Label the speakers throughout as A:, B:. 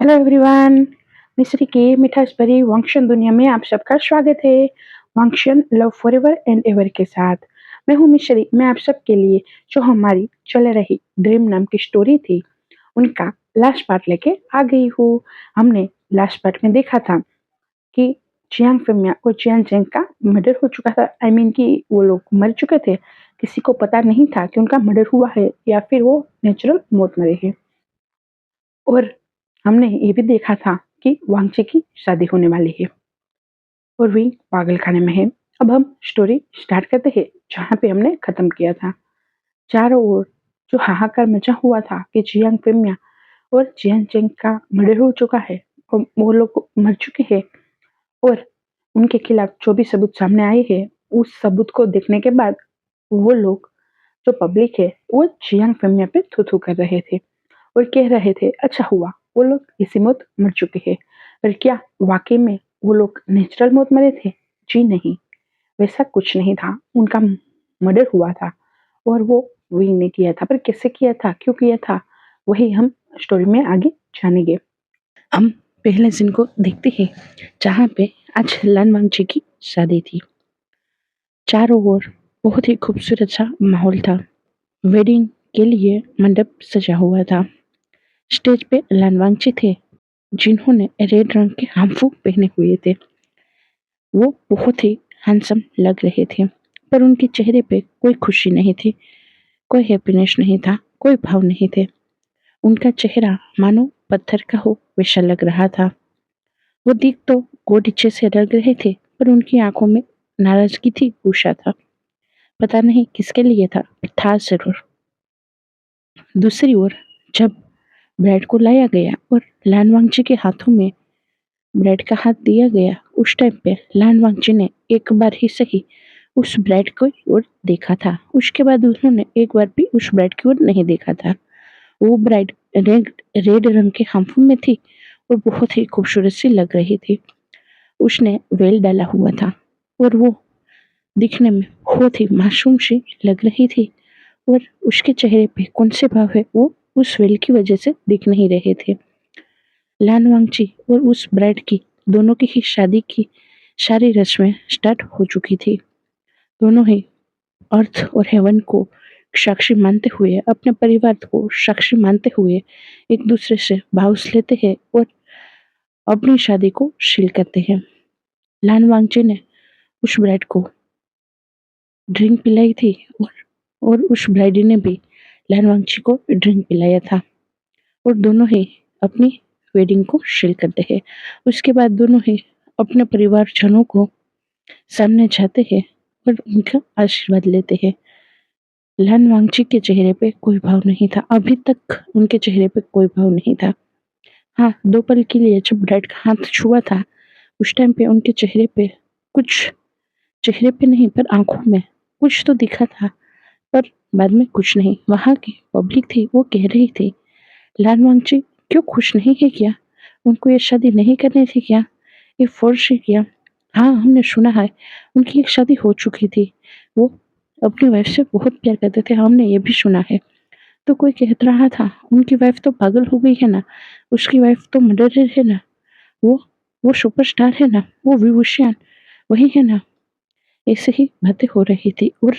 A: Hello everyone. मिस्री की मिठास भरी वांगशन दुनिया में आप सबका स्वागत है। वांगशन लव फॉरएवर एंड एवर के साथ मैं हूँ मिश्री। मैं आप सबके लिए जो हमारी चल रही ड्रीम नाम की स्टोरी थी उनका लास्ट पार्ट लेके आ गई हूँ। हमने लास्ट पार्ट में देखा था कि चियांग फेमिया और चियांग जेंग का मर्डर हो चुका था। आई मीन कि वो लोग मर चुके थे। किसी को पता नहीं था कि उनका मर्डर हुआ है या फिर वो नेचुरल मौत मरे हैं। और हमने ये भी देखा था कि वांगची की शादी होने वाली है और विंग पागल खाने में है। अब हम स्टोरी स्टार्ट करते हैं जहाँ पे हमने खत्म किया था। चारों ओर जो हाहाकार मचा हुआ था कि जियांग पेमिया और जियांग चेंग का मर्डर हो चुका है और वो लोग मर चुके हैं और उनके खिलाफ जो भी सबूत सामने आए हैं उस सबूत को देखने के बाद वो लोग जो पब्लिक है वो जियांग पेमिया पे थू थू कर रहे थे और कह रहे थे अच्छा हुआ वो लोग इसी मौत मर चुके हैं। पर क्या वाकई में वो लोग नेचुरल मौत मरे थे? जी नहीं, वैसा कुछ नहीं था। उनका मर्डर हुआ था और वो विंग ने किया था। पर कैसे किया था, क्यों किया था, वही हम स्टोरी में आगे जानेंगे। हम पहले सीन को देखते हैं जहाँ पे आज लन वांगची की शादी थी। चारों ओर बहुत ही खूबसूरत सा माहौल था। वेडिंग के लिए मंडप सजा हुआ था। स्टेज पे लन वांगची थे जिन्होंने रेड रंग के हार्मफुल पहने हुए थे। वो बहुत ही हैंडसम लग रहे थे पर उनके चेहरे पे कोई खुशी नहीं थी, कोई हैप्पीनेस नहीं था, कोई भाव नहीं थे। उनका चेहरा मानो पत्थर का हो वैसा लग रहा था। वो दिख तो गोड इच्छे से लग रहे थे पर उनकी आंखों में नाराजगी थी, गुस्सा था। पता नहीं किसके लिए था, पर था जरूर। दूसरी ओर जब ब्राइड को लाया गया और लानवांगजी के हाथों में ब्राइड का हाथ दिया गया, उस टाइम पे लानवांगजी ने एक बार ही सही उस ब्राइड की ओर देखा था। उसके बाद उन्होंने एक बार भी उस ब्राइड की ओर नहीं देखा था। वो ब्राइड रेड रेड रंग के हार्मफुल में थी और बहुत ही खूबसूरत सी लग रही थी। उसने वेल डाला हुआ था और वो दिखने में बहुत ही मासूम सी लग रही थी और उसके चेहरे पे कौन से भाव है वो उस वेल की वजह से दिख नहीं रहे थे। लान वांगची और उस ब्राइड की दोनों की ही शादी की सारी रस्में स्टार्ट हो चुकी थी। दोनों ही अर्थ और हेवन को साक्षी मानते हुए, अपने परिवार को साक्षी मानते हुए एक दूसरे से भाव्स लेते हैं और अपनी शादी को शील करते हैं। लान वांगची ने उस ब्राइड को ड्रिंक पिलाई थी और उस ब्राइड ने भी लान वांगची को ड्रिंक पिलाया था और दोनों ही अपनी वेडिंग को शील करते हैं। उसके बाद दोनों ही अपने परिवारजनों को सामने जाते हैं और उनका आशीर्वाद लेते हैं। लान वांगची के चेहरे पे कोई भाव नहीं था, अभी तक उनके चेहरे पे कोई भाव नहीं था। हाँ, दो पल के लिए जब ब्राइड का हाथ छुआ था उस टाइम पे उनके चेहरे पे कुछ, चेहरे पे नहीं पर आंखों में कुछ तो दिखा था, पर बाद में कुछ नहीं। वहां की पब्लिक थी वो कह रही थी लान वांगची क्यों खुश नहीं है क्या? उनको ये शादी नहीं करनी थी क्या? ये फोर्स है क्या? हाँ, हमने सुना है उनकी एक शादी हो चुकी थी। वो अपनी वाइफ से बहुत प्यार करते थे, हमने ये भी सुना है। तो कोई कह रहा था उनकी वाइफ तो पागल हो गई है ना, उसकी वाइफ तो मर्डरर है ना, वो वो सुपरस्टार है ना, वो विभूषण वही है ना। ऐसे ही बातें हो रही थी और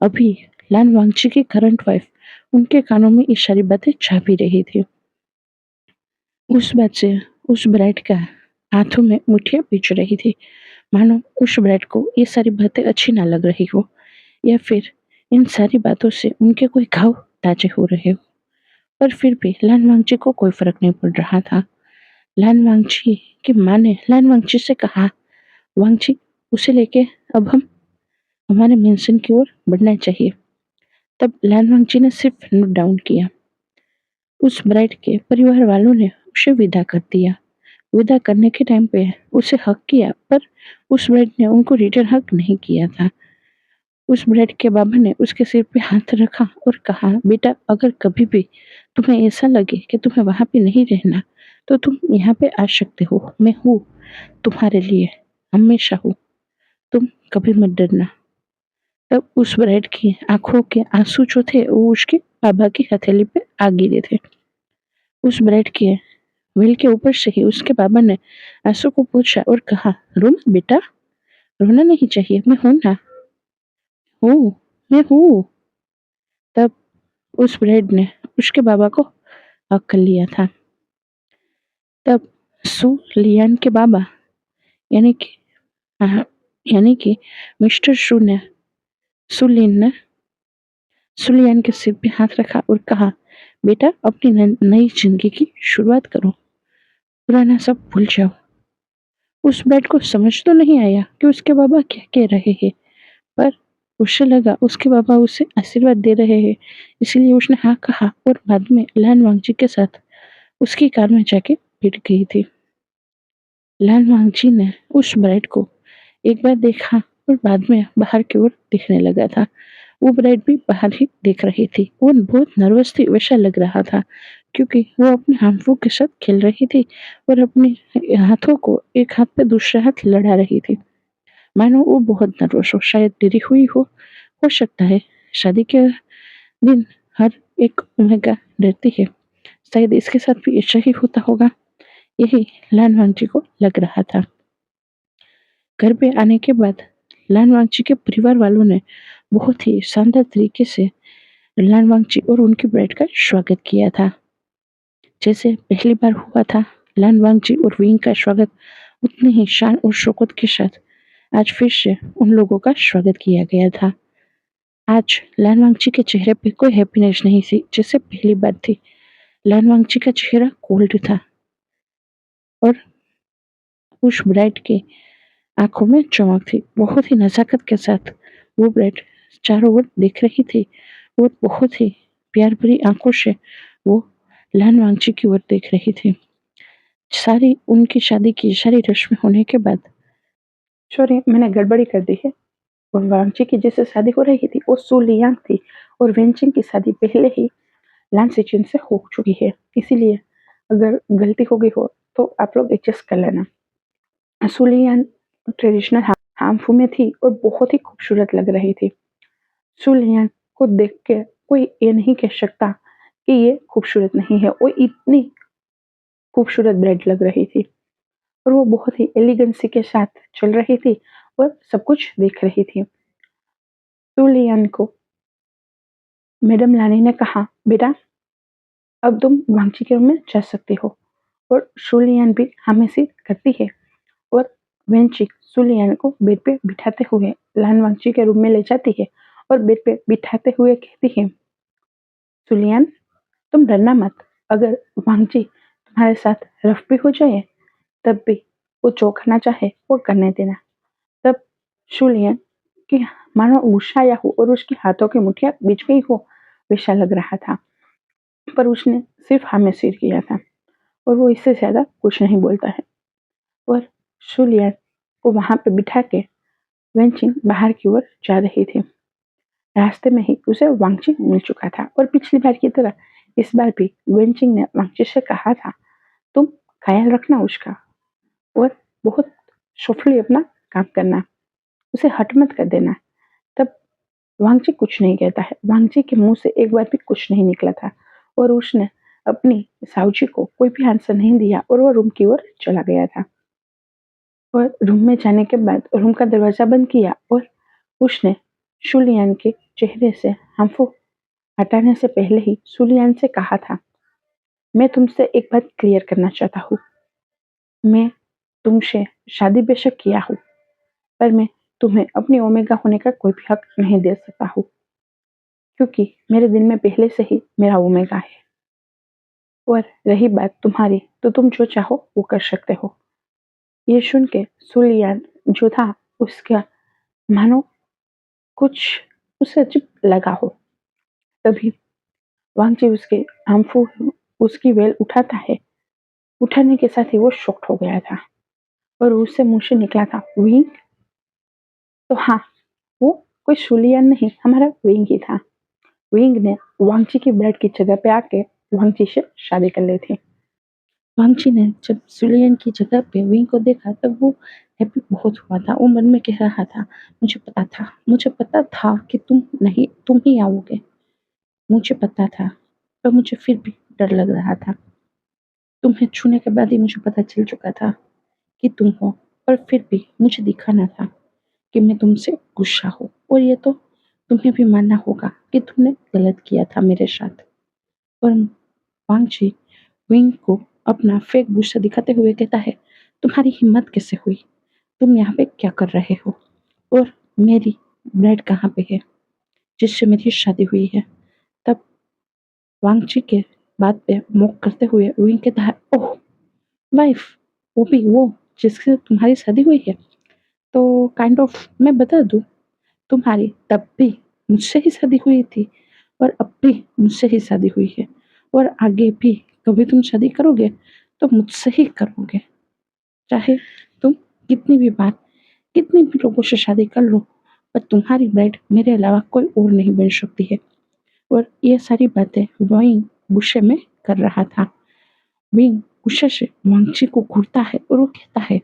A: अभी लान वांगची की करंट वाइफ उनके कानों में ये सारी बातें जा भी रही थी। उस बात से उस ब्राइड का हाथों में मुठिया पीच रही थी, मानो उस ब्राइड को ये सारी बातें अच्छी ना लग रही हो या फिर इन सारी बातों से उनके कोई घाव ताजे हो रहे हो। पर फिर भी लान वांगची को कोई फर्क नहीं पड़ रहा था। लान वांगची की माँ ने लान वांगची से कहा, वांगची उसे लेके अब हम हमारे मेंशन की ओर बढ़ना चाहिए। तब लान वांगची ने सिर्फ नोट डाउन किया। उस ब्राइड के परिवार वालों ने उसे विदा कर दिया। विदा करने के टाइम पे उसे हक किया पर उस ब्राइड ने उनको रिटर्न हक नहीं किया था। उस ब्राइड के बाबा ने उसके सिर पे हाथ रखा और कहा, बेटा अगर कभी भी तुम्हें ऐसा लगे कि तुम्हें वहां पे नहीं रहना तो तुम यहाँ पे आ सकते हो, मैं हूँ तुम्हारे लिए, हमेशा हूँ, तुम कभी मत डरना। तब उस ब्राइड की आंखों के आंसू जो थे वो उसके बाबा की हथेली पे आ गिरे थे। उस ब्राइड के व्हील के ऊपर से ही उसके बाबा ने आंसू को पूछा और कहा, रो मत बेटा, रोना नहीं चाहिए, मैं हूं ना, हूँ, मैं हूँ। तब उस ब्राइड ने उसके बाबा को हक कर लिया था। तब सू लियान के बाबा यानी कि हाँ, यानी कि मिस्टर शू ने सुलिन ने सुलियान के सिर पे हाथ रखा और कहा, बेटा अपनी नई जिंदगी की शुरुआत करो, पुराना सब भूल जाओ। उस ब्राइड को समझ तो नहीं आया कि उसके बाबा क्या कह रहे हैं, पर उसे लगा उसके बाबा उसे आशीर्वाद दे रहे हैं, इसलिए उसने हाँ कहा और बाद में लान वांगजी के साथ उसकी कार में जाके बैठ गई थी। लान वांगजी ने उस ब्राइड को एक बार देखा और बाद में बाहर की ओर देखने लगा था। वो ब्राइड भी बाहर ही देख रही थी। वो बहुत नर्वस थी, वैसा लग रहा था, क्योंकि वो अपने हाथों के साथ खेल रही थी और अपने हाथों को एक हाथ पे दूसरा हाथ लड़ा रही थी, मानो वो बहुत नर्वस हो, शायद डरी हुई हो सकता है। शादी के दिन हर एक ओमेगा डरती है, शायद इसके साथ भी ऐसा ही होता होगा, यही लान वांगजी को लग रहा था। घर पे आने के बाद लान वांगजी के परिवार वालों ने बहुत ही शानदार तरीके से लान वांगजी और उनकी ब्राइड का स्वागत किया था। जैसे पहली बार हुआ था, लान वांगजी और विंग का स्वागत उतनी ही शान और शौकत के साथ आज फिर से उन लोगों का स्वागत किया गया था। आज लान वांगजी के चेहरे पे कोई हैप्पीनेस नहीं थी जैसे पहली बार थी। लान वांगजी का चेहरा कोल्ड था और उस ब्राइड की आंखों में चमक थी। बहुत ही नजाकत के साथ वो ब्राइड चारों ओर देख रही थी और बहुत ही प्यार भरी आंखों से वो लान वांगजी की ओर देख रही थी। सारी उनकी शादी की सारी रस्में होने के बाद, सॉरी मैंने गड़बड़ी कर दी है, और वांगजी की जिससे शादी हो रही थी वो सू लियांग थी और वेंचिंग की शादी पहले ही लान सिचिन से हो चुकी है, इसीलिए अगर गलती हो गई हो तो आप लोग एडजस्ट कर लेना। सू लियांग ट्रेडिशनल हाम्फू में थी और बहुत ही खूबसूरत लग रही थी। सू लियांग को देख के कोई ये नहीं कह सकता कि ये खूबसूरत नहीं है, वो इतनी खूबसूरत ब्राइड लग रही थी और वो बहुत ही एलिगेंसी के साथ चल रही थी और सब कुछ देख रही थी। सू लियांग को मैडम लानी ने कहा, बेटा अब तुम वांगची के रूम में जा सकती हो, और सू लियांग भी हमें से करती है और वेंचिक सुलियान को बेड पे बिठाते हुए लान वांगची के रूम में ले जाती है और बेड पे बिठाते हुए कहती है, सुलियान तुम डरना मत, अगर वांगची तुम्हारे साथ रफ भी हो जाए तब भी वो जो करना चाहे वो करने देना। तब सुलियान की मानो गुस्सा आया हो और उसके हाथों की मुठ्ठियां बिछ गई हो वैसा लग रहा था, पर उसने सिर्फ हाँ में सिर किया था और वो इससे ज्यादा कुछ नहीं बोलता है। और सुलियान को वहां पे बिठा के वेंचिंग बाहर की ओर जा रही थी। रास्ते में ही उसे वांगची मिल चुका था और पिछली बार की तरह इस बार भी वेंचिंग ने वांगची से कहा था, तुम ख्याल रखना उसका और बहुत सॉफ्टली अपना काम करना, उसे हट मत कर देना। तब वांगची कुछ नहीं कहता है, वांगची के मुंह से एक बार भी कुछ नहीं निकला था और उसने अपनी साउजी को कोई भी आंसर नहीं दिया और वो रूम की ओर चला गया था। और रूम में जाने के बाद रूम का दरवाजा बंद किया और उसने शुलियान के चेहरे से हाम्फू हटाने से पहले ही सुलियान से कहा था, मैं तुमसे एक बात क्लियर करना चाहता हूँ, मैं तुमसे शादी बेशक किया हूँ, पर मैं तुम्हें अपनी ओमेगा होने का कोई भी हक नहीं दे सकता हूँ, क्योंकि मेरे दिल में पहले से ही मेरा ओमेगा है। और रही बात तुम्हारी, तो तुम जो चाहो वो कर सकते हो। ये सुन के सुलियान जो था उसका मानो कुछ उसे अजीब लगा हो। तभी वांगची उसके हाम्फू उसकी वेल उठाता है, उठाने के साथ ही वो शॉक्ड हो गया था और उससे मुंह से निकला था, विंग। तो हाँ, वो कोई सुलियान नहीं, हमारा विंग ही था। विंग ने वांगची की ब्लड की जगह पे आके वांगची से शादी कर ली थी। वांगची ने जब सुलियान की जगह पे विंग को देखा तब वो हैप्पी बहुत हुआ था। वो मन में कह रहा था, मुझे पता था कि तुम ही आओगे, मुझे पता था, पर मुझे फिर भी डर लग रहा था। तुम्हें छूने के बाद ही मुझे पता चल चुका था कि तुम हो, और फिर भी मुझे दिखाना था कि मैं तुमसे गुस्सा हूँ। और ये तो तुम्हें भी मानना होगा कि तुमने गलत किया था मेरे साथ। और वांगची विंग को अपना फेक गुस्सा दिखाते हुए कहता है, तुम्हारी हिम्मत कैसे हुई? तुम यहाँ पे क्या कर रहे हो? और मेरी ब्राइड कहाँ पे है जिससे मेरी शादी हुई है? तब वांगची के बात पे मॉक करते हुए विंग कहता है, ओह वाइफ, वो भी वो जिससे तुम्हारी शादी हुई है? तो काइंड ऑफ मैं बता दूं, तुम्हारी तब भी मुझसे ही शादी हुई थी और अब भी मुझसे ही शादी हुई है, और आगे भी कभी तुम शादी करोगे तो मुझसे ही करोगे। चाहे तुम कितनी भी बार कितनी भी लोगों से शादी कर लो, पर तुम्हारी ब्राइड मेरे अलावा कोई और नहीं बन सकती है। और ये सारी बातें विंग गुस्से में कर रहा था। विंग गुस्से से वांगची को घूरता है और वो कहता है,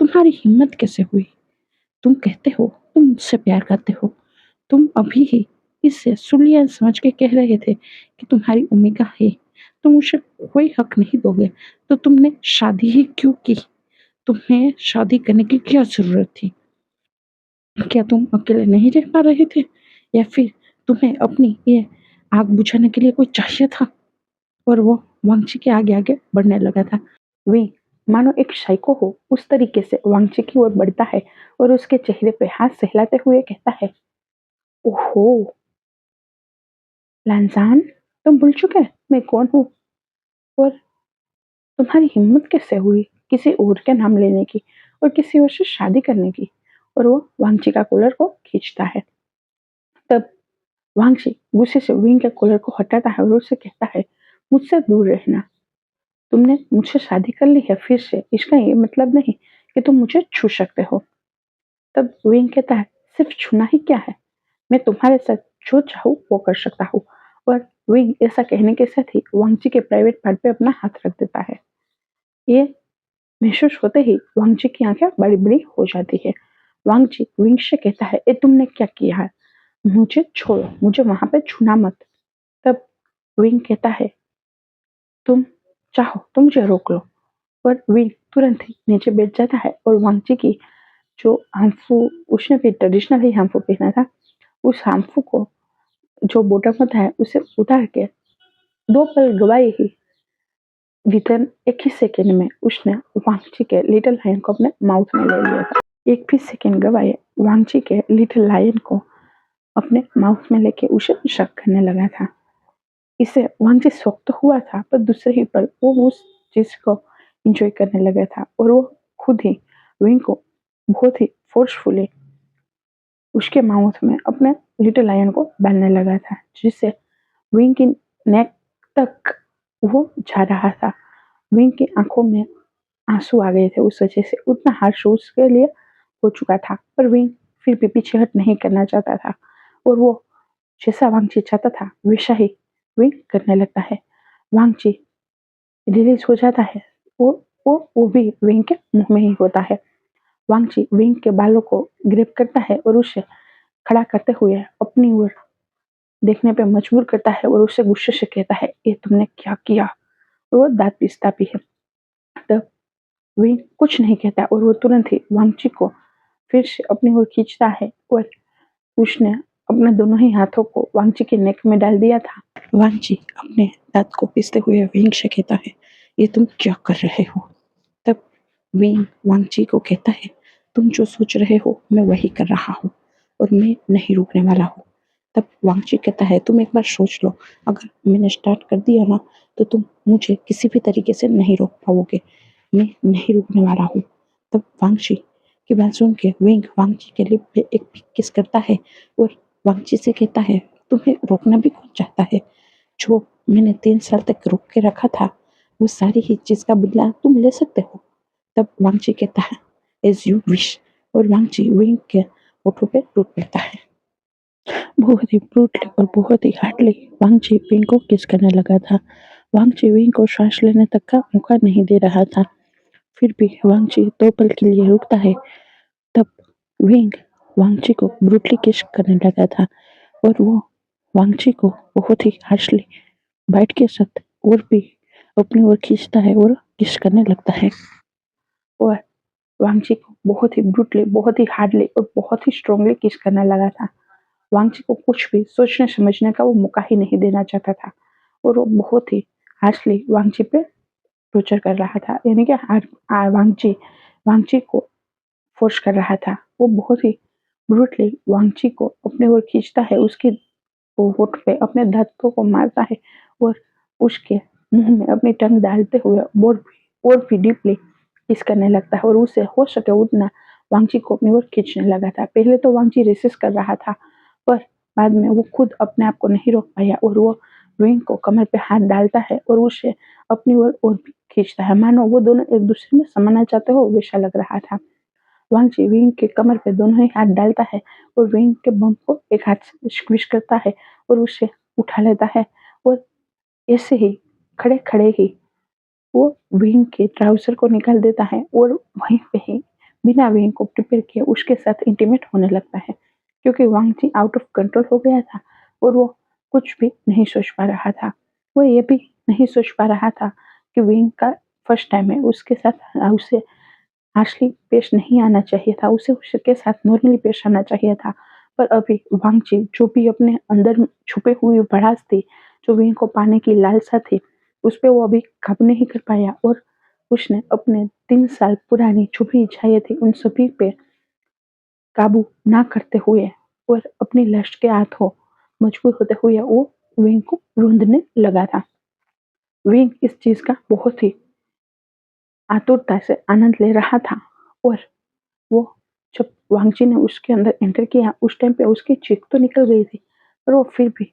A: तुम्हारी हिम्मत कैसे हुई? तुम कहते हो तुम मुझसे प्यार करते हो, तुम अभी ही इसे सुलिया समझ के कह रहे थे कि तुम्हारी ओमेगा है, तुम उसे कोई हक नहीं दोगे, तो तुमने शादी ही क्यों की? तुम्हें शादी करने की क्या जरूरत थी? क्या तुम अकेले नहीं रह पा रहे थे, या फिर तुम्हें अपनी ये आग बुझाने के लिए कोई चाहिए था? और वो वांगची के आगे आगे बढ़ने लगा था। वे मानो एक साइको हो उस तरीके से वांगची की ओर बढ़ता है और उसके चेहरे पे हाथ सहलाते हुए कहता है, ओहो लांजान, तुम भूल चुके मैं कौन हूँ? और तुम्हारी हिम्मत कैसे हुई किसी और के नाम लेने की और किसी और से शादी करने की? और वो वांगची का कॉलर को खींचता है। तब वांगची गुस्से से विंग के कॉलर को हटाता है और उससे कहता है, मुझसे दूर रहना। तुमने मुझसे शादी कर ली है फिर से, इसका ये मतलब नहीं कि तुम मुझे छू सकते हो। तब विंग कहता है, सिर्फ छूना ही क्या है, मैं तुम्हारे साथ जो चाहूँ वो कर सकता हूँ। और विंग ऐसा कहने के साथ ही वांगची के प्राइवेट पार्ट पे अपना हाथ रख देता है। ये महसूस होते ही वांगची की आंखें बड़ी बड़ी हो जाती है। वांगची विंग से कहता है, ए तुमने क्या किया है? मुझे छोड़ो, मुझे वहां पे छूना मत। तब विंग कहता है, तुम चाहो तो मुझे रोक लो। पर विंग तुरंत ही नीचे बैठ जाता है और वांगची की जो हाम्फू, उसने भी ट्रेडिशनल ही हाम्फू पहना था, उस हाम्फू को जो बॉटम होता है उसे उतार के दो पल गवाए ही विदिन एक ही सेकेंड में उसने वांगची के लिटिल लायन को अपने माउथ में ले लिया था। एक भी सेकेंड गवाए वांगची के लिटिल लायन को अपने माउथ में लेके उसे शक करने लगा था। इससे वांगची शौक तो हुआ था, पर दूसरे ही पल वो उस चीज को एंजॉय करने लगा था और वो खुद ही विंग को बहुत ही फोर्सफुली उसके माउथ में अपने लिटिल लायन को डालने लगा था, जिससे विंग की नेक तक वो जा रहा था। विंग की आंखों में आंसू आ गए थे उस वजह से, उतना हार्श उसके लिए हो चुका था, पर विंग फिर भी पीछे हट नहीं करना चाहता था और वो जैसा वांगची चाहता था वैसा ही विंग करने लगता है। वांगची रिलीज हो जाता है, वो भी विंग के मुंह में ही होता है। वांगची विंग के बालों को ग्रिप करता है और उसे खड़ा करते हुए अपनी ओर देखने पे मजबूर करता है और उससे गुस्से से कहता है, ये तुमने क्या किया? और वो दांत पीसता भी है। तब विंग कुछ नहीं कहता और वो तुरंत ही वांगची को फिर से अपनी ओर खींचता है और उसने अपने दोनों ही हाथों को वांगची के नेक में डाल दिया था। वांगची अपने दांत को पीसते हुए विंग से कहता है, ये तुम क्या कर रहे हो? तब विंग वांगची को कहता है, तुम जो सोच रहे हो मैं वही कर रहा हूँ और मैं नहीं रुकने वाला हूँ। तब वांगची कहता है, तुम एक बार सोच लो, अगर मैंने स्टार्ट कर दिया ना तो तुम मुझे किसी भी तरीके से नहीं रोक पाओगे, मैं नहीं रुकने वाला हूँ। तब वांगची की बात सुन के विंग वांगची के लिप पे एक किस करता है और वांगची से कहता है, तुम्हें रोकना भी कौन चाहता है? जो मैंने 3 साल तक रोक के रखा था वो सारी ही चीज का बदला तुम ले सकते हो। तब वांगची कहता है, एज यू विश, और वांगची विंग के होठों पे टूट पड़ता है। बहुत ही ब्रूटली और बहुत ही हार्डली वांगची विंग को किस करने लगा था। वांगची विंग को श्वास लेने तक का मौका नहीं दे रहा था। फिर भी वांगची 2 पल के लिए रुकता है। तब विंग वांगची को ब्रूटली किस करने लगा था और वो वांगची को बहुत ही हार्शली बाइट के साथ और भी अपनी ओर खींचता है और किस करने लगता है। और वांगची को बहुत ही ब्रूटली, बहुत ही हार्डली और बहुत ही स्ट्रांगली किस करने लगा था। वांगची को कुछ भी सोचने समझने का वो मौका ही नहीं देना चाहता था और वो बहुत ही हार्शली वांगची पे टॉर्चर कर रहा था, यानी कि वांगची वांगची को फोर्स कर रहा था। वो बहुत ही ब्रूटली वांगची को अपने ओर खींचता है, उसकी होठ पे अपने दांतों को मारता है और उसके मुंह में अपनी टंग डालते हुए और भी डीपली किस करने लगता है और उसे हो सके उतना वांगची को अपनी ओर खींचने लगा था। पहले तो वांगची रेसिस्ट कर रहा था, पर बाद में वो खुद अपने आप को नहीं रोक पाया और वो विंग को कमर पे हाथ डालता है और उसे अपनी ओर और भी खींचता है, मानो वो दोनों एक दूसरे में समाना चाहते हो वैसा लग रहा था। वांगची विंग के कमर पे दोनों ही हाथ डालता है और विंग के बम को एक हाथ से स्क्वीज करता है और उसे उठा लेता है और ऐसे ही खड़े खड़े ही वो विंग के ट्राउजर को निकाल देता है और वहीं पे ही बिना विंग को प्रिपेयर किए उसके साथ इंटीमेट होने लगता है, क्योंकि वांगची आउट ऑफ कंट्रोल हो गया था और वो कुछ भी नहीं सोच पा रहा था। वो ये भी नहीं सोच पा रहा था कि विंग का फर्स्ट टाइम है, उसके साथ उसे हार्शली पेश नहीं आना चाहिए था, उसे उसके साथ नॉर्मली पेश आना चाहिए था। पर अभी वांगची जो भी अपने अंदर छुपे हुए भड़ास थी, जो विंग को पाने की लालसा थी, उस पे वो अभी काबू नहीं कर पाया और उसने अपने 3 साल पुरानी जो भी इच्छाएं थी उन सभी पे काबू ना करते हुए और अपनी लस्ट के हाथों मजबूर होते हुए वो विंग को रूंधने लगा था। विंग इस चीज का बहुत ही आतुरता से आनंद ले रहा था और वो जब वांगची ने उसके अंदर एंटर किया उस टाइम पे उसकी चीख तो निकल गई थी, पर वो फिर भी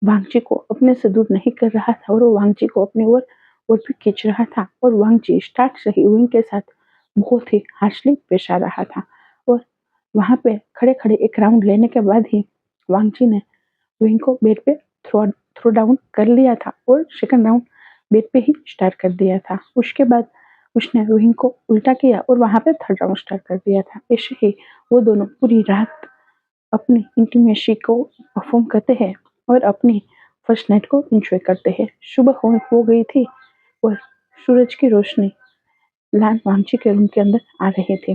A: वांगची को अपने से दूर नहीं कर रहा था और वो वांगची को अपनी ओर और भी खींच रहा था और वांगची स्टार्ट से ही विंग के साथ बहुत ही हार्शली पेश आ रहा था और वहां पे खड़े खड़े एक राउंड लेने के बाद ही वांगची ने विंग को बेड पे थ्रो थ्रो डाउन कर लिया था और सेकंड राउंड बेड पे ही स्टार्ट कर दिया था। उसके बाद उसने विंग को उल्टा किया और वहां पे थर्ड राउंड स्टार्ट कर दिया था। ऐसे ही वो दोनों पूरी रात अपनी इंटीमेसी को परफॉर्म करते हैं और अपनी फर्स्ट नाइट को एंजॉय करते हैं। सुबह हो गई थी और सूरज की रोशनी लान वांगची के रूम के अंदर आ रहे थे।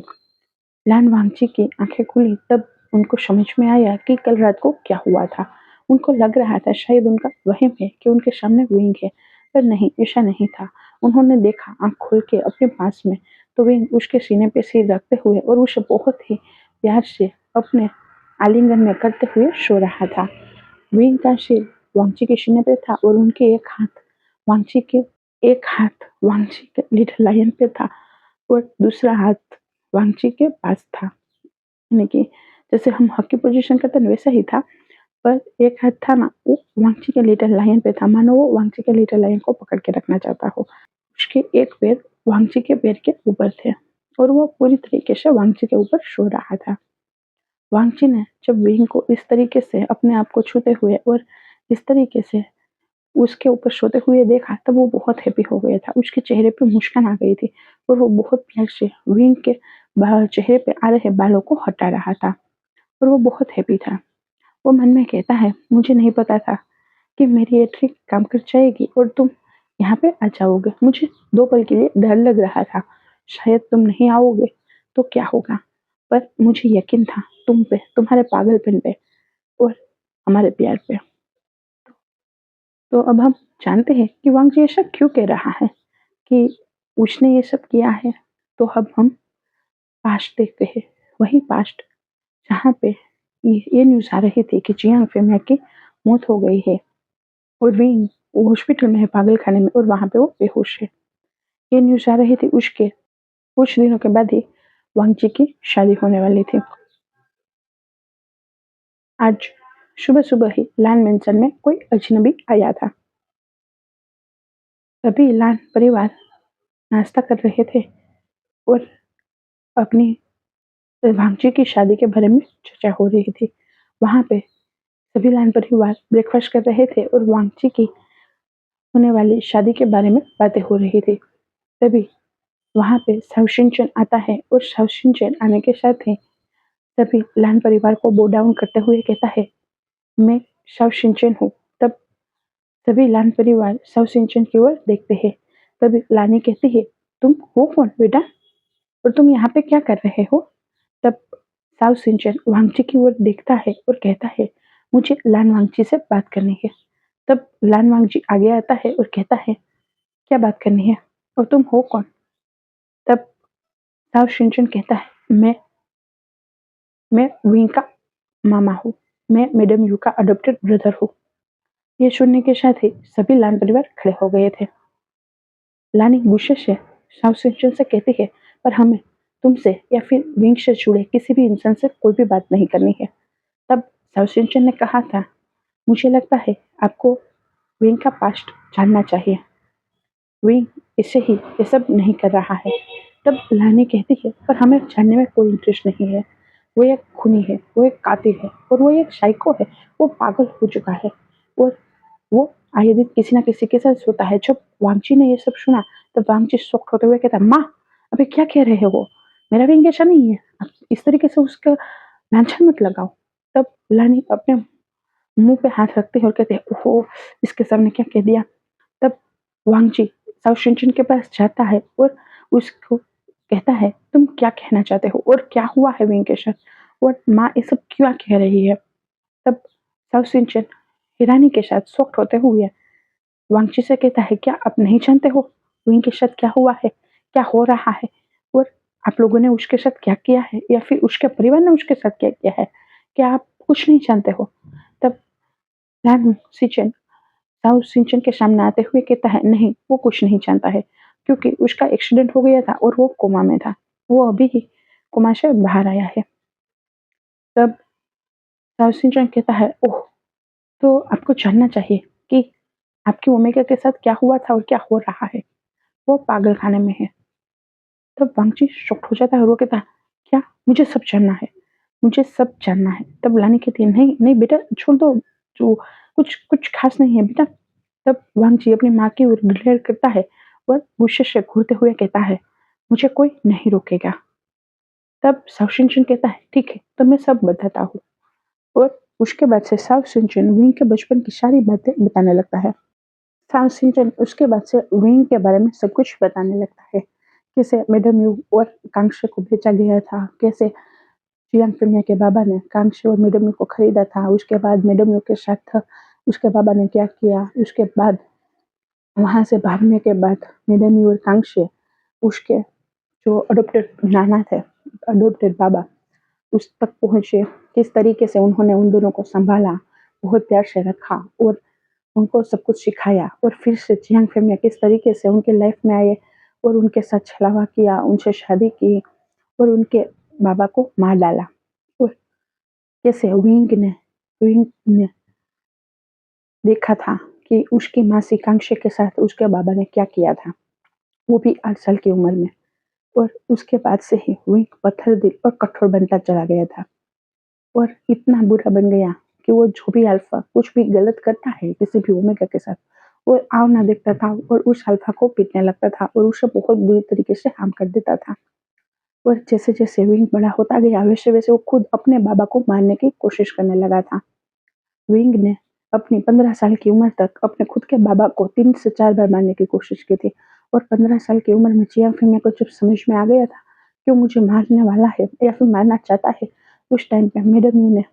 A: लान वांगची की आंखें खुली तब उनको समझ में आया कि कल रात को क्या हुआ था। उनको लग रहा था शायद उनका वहम है कि उनके सामने विंग है, पर नहीं, ऐसा नहीं था। उन्होंने देखा आंख खोल के अपने पास में तो विंग उसके सीने पे सिर रखते हुए और उसे बहुत ही प्यार से अपने आलिंगन में करते हुए सो रहा था। विंग का सिर वांगची के सीने पे था और उनके वांगची के एक हाथ वांगची के लिटिल लायन पे था और दूसरा हाथ वांगची के पास था, यानी कि जैसे हम हक की पोजीशन करते हैं वैसा ही था, पर एक हाथ था ना वो वांगची के लिटिल लायन पे था, मानो वो वांगची के लिटिल लायन को पकड़ के रखना चाहता हो। उसके एक पैर वांगची के पैर के ऊपर थे और वो पूरी तरीके से वांगची के ऊपर सो रहा था। वांगची ने जब विंग को इस तरीके से अपने आप को छूते हुए और इस तरीके से उसके ऊपर सोते हुए देखा तब वो बहुत हैप्पी हो गया था। उसके चेहरे पे मुस्कान आ गई थी और वो बहुत प्यार से विंग के चेहरे पे आ रहे बालों को हटा रहा था और वो बहुत हैप्पी था। वो मन में कहता है, मुझे नहीं पता था कि मेरी ये ट्रिक काम कर जाएगी और तुम यहाँ पे आ जाओगे। मुझे 2 पल के लिए डर लग रहा था, शायद तुम नहीं आओगे तो क्या होगा, पर मुझे यकीन था तुम पे, तुम्हारे पागलपन पे और हमारे प्यार पे। तो अब हम जानते हैं कि वांगजी ऐसा क्यों कह रहा है कि उसने ये सब किया है। तो अब हम पास्ट देखते हैं, वही पास्ट जहाँ पे ये न्यूज़ आ रही थी कि जियांग फेमिया की मौत हो गई है और विंग हॉस्पिटल में है, पागल खाने में, और वहाँ पे वो बेहोश है। ये न्यूज़ आ रही थी उसके कुछ दिनों के बाद ही वांगजी की शादी होने वाली थी। आज सुबह सुबह ही लान मेंशन में कोई अजनबी आया था। तभी लान परिवार नाश्ता कर रहे थे और अपनी वांगजी की शादी के बारे में चर्चा हो रही थी। वहां पे सभी लान परिवार ब्रेकफास्ट कर रहे थे और वांगजी की होने वाली शादी के बारे में बातें हो रही थी। तभी वहां पे साउशिनचन आता है और साउशिनचन आने के साथ ही सभी लान परिवार को बो डाउन करते हुए कहता है, मैं साउशिनचन हूँ। तब सभी लान परिवार साउ सिंचन की ओर देखते हैं। तभी लानी कहती है, तुम हो कौन बेटा, और तुम यहाँ पे क्या कर रहे हो? तब साउ सिंचन वांगची की ओर देखता है और कहता है, मुझे लान वांगची से बात करनी है। तब लान वांगची आगे आता है और कहता है, क्या बात करनी है और तुम हो कौन? तब साउ सिंचन कहता है, मैं विंग का मामा हूँ। मैं मैडम यू का अडॉप्टेड ब्रदर हूँ। ये सुनने के साथ ही सभी लान परिवार खड़े हो गए थे। लानी गुस्से से साउ सिंचन से कहती है, पर हमें तुमसे या फिर विंग से जुड़े किसी भी इंसान से कोई भी बात नहीं करनी है। तब साउ सिंचन ने कहा था, मुझे लगता है आपको विंग का पास्ट जानना चाहिए। विंग इसे ही ये सब नहीं कर रहा है। तब लानी कहती है, पर हमें जानने में कोई इंटरेस्ट नहीं है। वो एक खूनी है, वो एक कातिल है और वो एक साइको है। वो पागल हो चुका है और वो आए दिन किसी ना किसी के साथ सोता है। जब वांगची ने ये सब सुना तब वांगची शॉक्ड होते हुए कहता, माँ अभी क्या कह रहे हो? मेरा विंग ऐसा नहीं है, आप इस तरीके से उसका लांछन मत लगाओ। तब लानी अपने मुंह पे हाथ रखते हैं और कहते हैं, ओहो इसके सामने क्या कह दिया। तब वांगजी साउ शिनचिन के पास जाता है और उसको कहता है, तुम क्या कहना चाहते हो और क्या हुआ है विंग के साथ और माँ ये सब क्यों कह रही है? तब साउ शिनचिन हिरानी के साथ शॉक्ड होते हुए वांगची से कहता है, क्या आप नहीं जानते हो विंग के साथ क्या हुआ है, क्या हो रहा है और आप लोगों ने उसके साथ क्या किया है या फिर उसके परिवार ने उसके साथ क्या किया है? क्या आप कुछ नहीं जानते हो? तब लान सिचन साउ सिंचन के सामने आते हुए कहता है, नहीं वो कुछ नहीं जानता है क्योंकि उसका एक्सीडेंट हो गया था और वो कोमा में था। वो अभी ही कोमा से बाहर आया है। तब साउ सिंचन कहता है, ओह तो आपको जानना चाहिए कि आपकी ओमेगा के साथ क्या हुआ था और क्या हो रहा है। वो पागल खाने में है। तब वांगची शॉक्ड हो जाता है और वो कहता है, क्या मुझे सब जानना है, मुझे सब जानना है। तब लानी कहती है, नहीं नहीं बेटा छोड़ दो, जो कुछ कुछ खास नहीं है बेटा। तब वांगजी अपनी माँ की ओर ग्लेयर करता है और गुस्से से घूरते हुए कहता है, मुझे कोई नहीं रोकेगा। तब साउ शिनचिन कहता है, ठीक है तो मैं सब बताता हूँ। और उसके बाद से साउ शिनचिन विंग के बचपन की सारी बातें बताने लगता है। साउ शिनचिन उसके बाद से विंग के बारे में सब कुछ बताने लगता है। कैसे मैडम यू और कांक्षे को भेजा गया था, कैसे जियांग फिमिया के बाबा ने कांक्षे और मैडम यू को खरीदा था, उसके बाद मैडम यू के साथ उसके बाबा ने क्या किया, उसके बाद वहाँ से भागने के बाद मैडम यू और कांक्षे उसके जो अडॉप्टेड नाना थे, अडॉप्टेड बाबा, उस तक पहुँचे, किस तरीके से उन्होंने उन दोनों को संभाला, बहुत प्यार से रखा और उनको सब कुछ सिखाया और फिर से जियांग फेमिया किस तरीके से उनके लाइफ में आए और उनके साथ छलावा किया, उनसे शादी की और उनके बाबा को मार डाला। और कैसे विंग ने देखा था कि उसकी मासी कांक्षी के साथ उसके बाबा ने क्या किया था, वो भी 8 साल की उम्र में। और उसके बाद से ही विंग पत्थर दिल और कठोर बनता चला गया था और इतना बुरा बन गया कि वो जो भी अल्फा कुछ भी गलत करता है किसी भी ओमेगा के साथ, वो आव ना देखता था और उस अल्फा को पीटने लगता था और उसे बहुत बुरी तरीके से हार्म कर देता था। और जैसे जैसे विंग बड़ा होता गया वैसे वैसे वो खुद अपने बाबा को मारने की कोशिश करने लगा था। विंग ने अपनी 15 साल की उम्र तक अपने खुद के बाबा को 3 से 4 बार मारने की कोशिश की थी और 15 साल की उम्र में जियांग फिमिया को जब समझ में आ गया था कि वो मुझे मारने वाला है या फिर मारना चाहता है, उस टाइम पे मैडम यू ने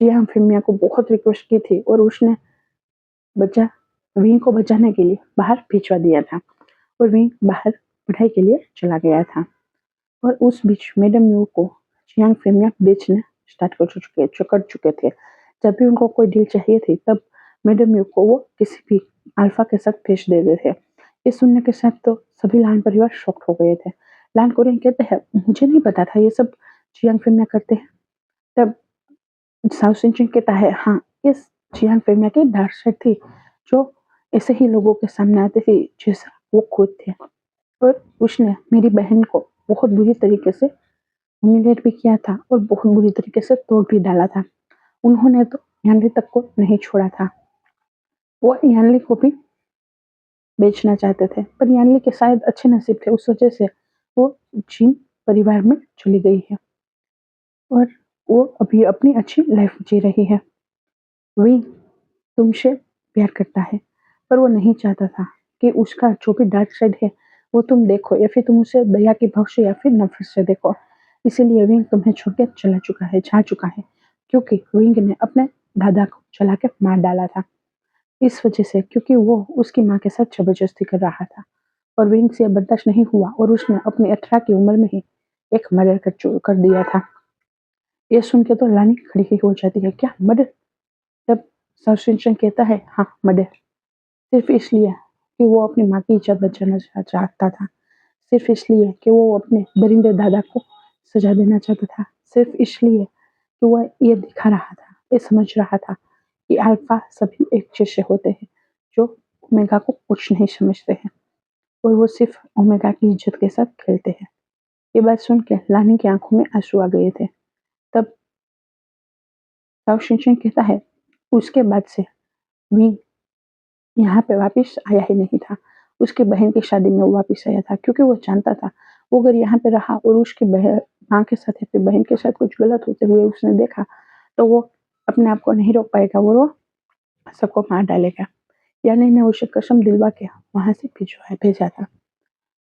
A: जियांग फिमिया को बहुत रिक्वेस्ट की थी और उसने बचा विंग को बचाने के लिए बाहर भिजवा दिया था और विंग बाहर पढ़ाई के लिए चला गया था। और उस बीच मैडम यू को जियांग फिमिया बेचना स्टार्ट कर चुके थे। जब भी उनको कोई डील चाहिए थी तब मैडम यू को वो किसी भी अल्फा के साथ भेज देते थे। ये सुनने के साथ तो सभी लान परिवार शॉक्ड हो गए थे। लान कोरियन कहते हैं, मुझे नहीं पता था ये सब जियांग फिमिया करते हैं। तब साउ सिंचिन कहता है, हाँ इस जियांग फिमिया की डार्क साइड थी जो ऐसे ही लोगों के सामने आती थी जैसा वो खुद थे। और उसने मेरी बहन को बहुत बुरी तरीके से ह्यूमिलेट भी किया था और बहुत बुरी तरीके से तोड़ भी डाला था। उन्होंने तो यानली तक को नहीं छोड़ा था। वो यानली को भी बेचना चाहते थे पर यानली के शायद अच्छे नसीब थे, उस वजह से वो जीन परिवार में चली गई है और वो अभी अपनी अच्छी लाइफ जी रही है। वी तुमसे प्यार करता है, पर वो नहीं चाहता था कि उसका जो भी डार्क साइड है वो तुम देखो, या फिर तुम उसे दया के भाव से या फिर नफरत से देखो। इसीलिए विंग तुम्हें छोड़ के चला चुका है, जा चुका है, क्योंकि विंग ने अपने दादा को चला के मार डाला था। इस वजह से, क्योंकि वो उसकी माँ के साथ जबरदस्ती कर रहा था और विंग से बर्दाश्त नहीं हुआ और उसने अपनी 18 की उम्र में ही एक मर्डर कर दिया था। ये सुन के तो लानी खड़ी ही हो जाती है, क्या मर्डर? तब सर कहता है, हाँ मर्डर, सिर्फ इसलिए कि वो अपनी माँ की इज्जत बचाना चाहता था, सिर्फ इसलिए कि वो अपने दरिंदे दादा को सजा देना चाहता था, सिर्फ इसलिए कि वो ये दिखा रहा था, ये समझ रहा था कि अल्फा सभी एक जैसे होते हैं जो ओमेगा को कुछ नहीं समझते हैं और वो सिर्फ ओमेगा की इज्जत के साथ खेलते हैं। ये बात सुन के लानी की आंखों में आंसू आ गए थे। तब साव शिनचैन कहता है, उसके बाद से मी यहाँ पे वापस आया ही नहीं था। उसकी बहन की शादी में वो वापस आया था क्योंकि वो जानता था वो अगर यहाँ पे रहा और उसकी बहन माँ के साथ या फिर बहन के साथ कुछ गलत होते हुए उसने देखा तो वो अपने आप को नहीं रोक पाएगा और वो सबको मार डालेगा। यानी ने उसे कसम दिलवा के वहां से भेजा था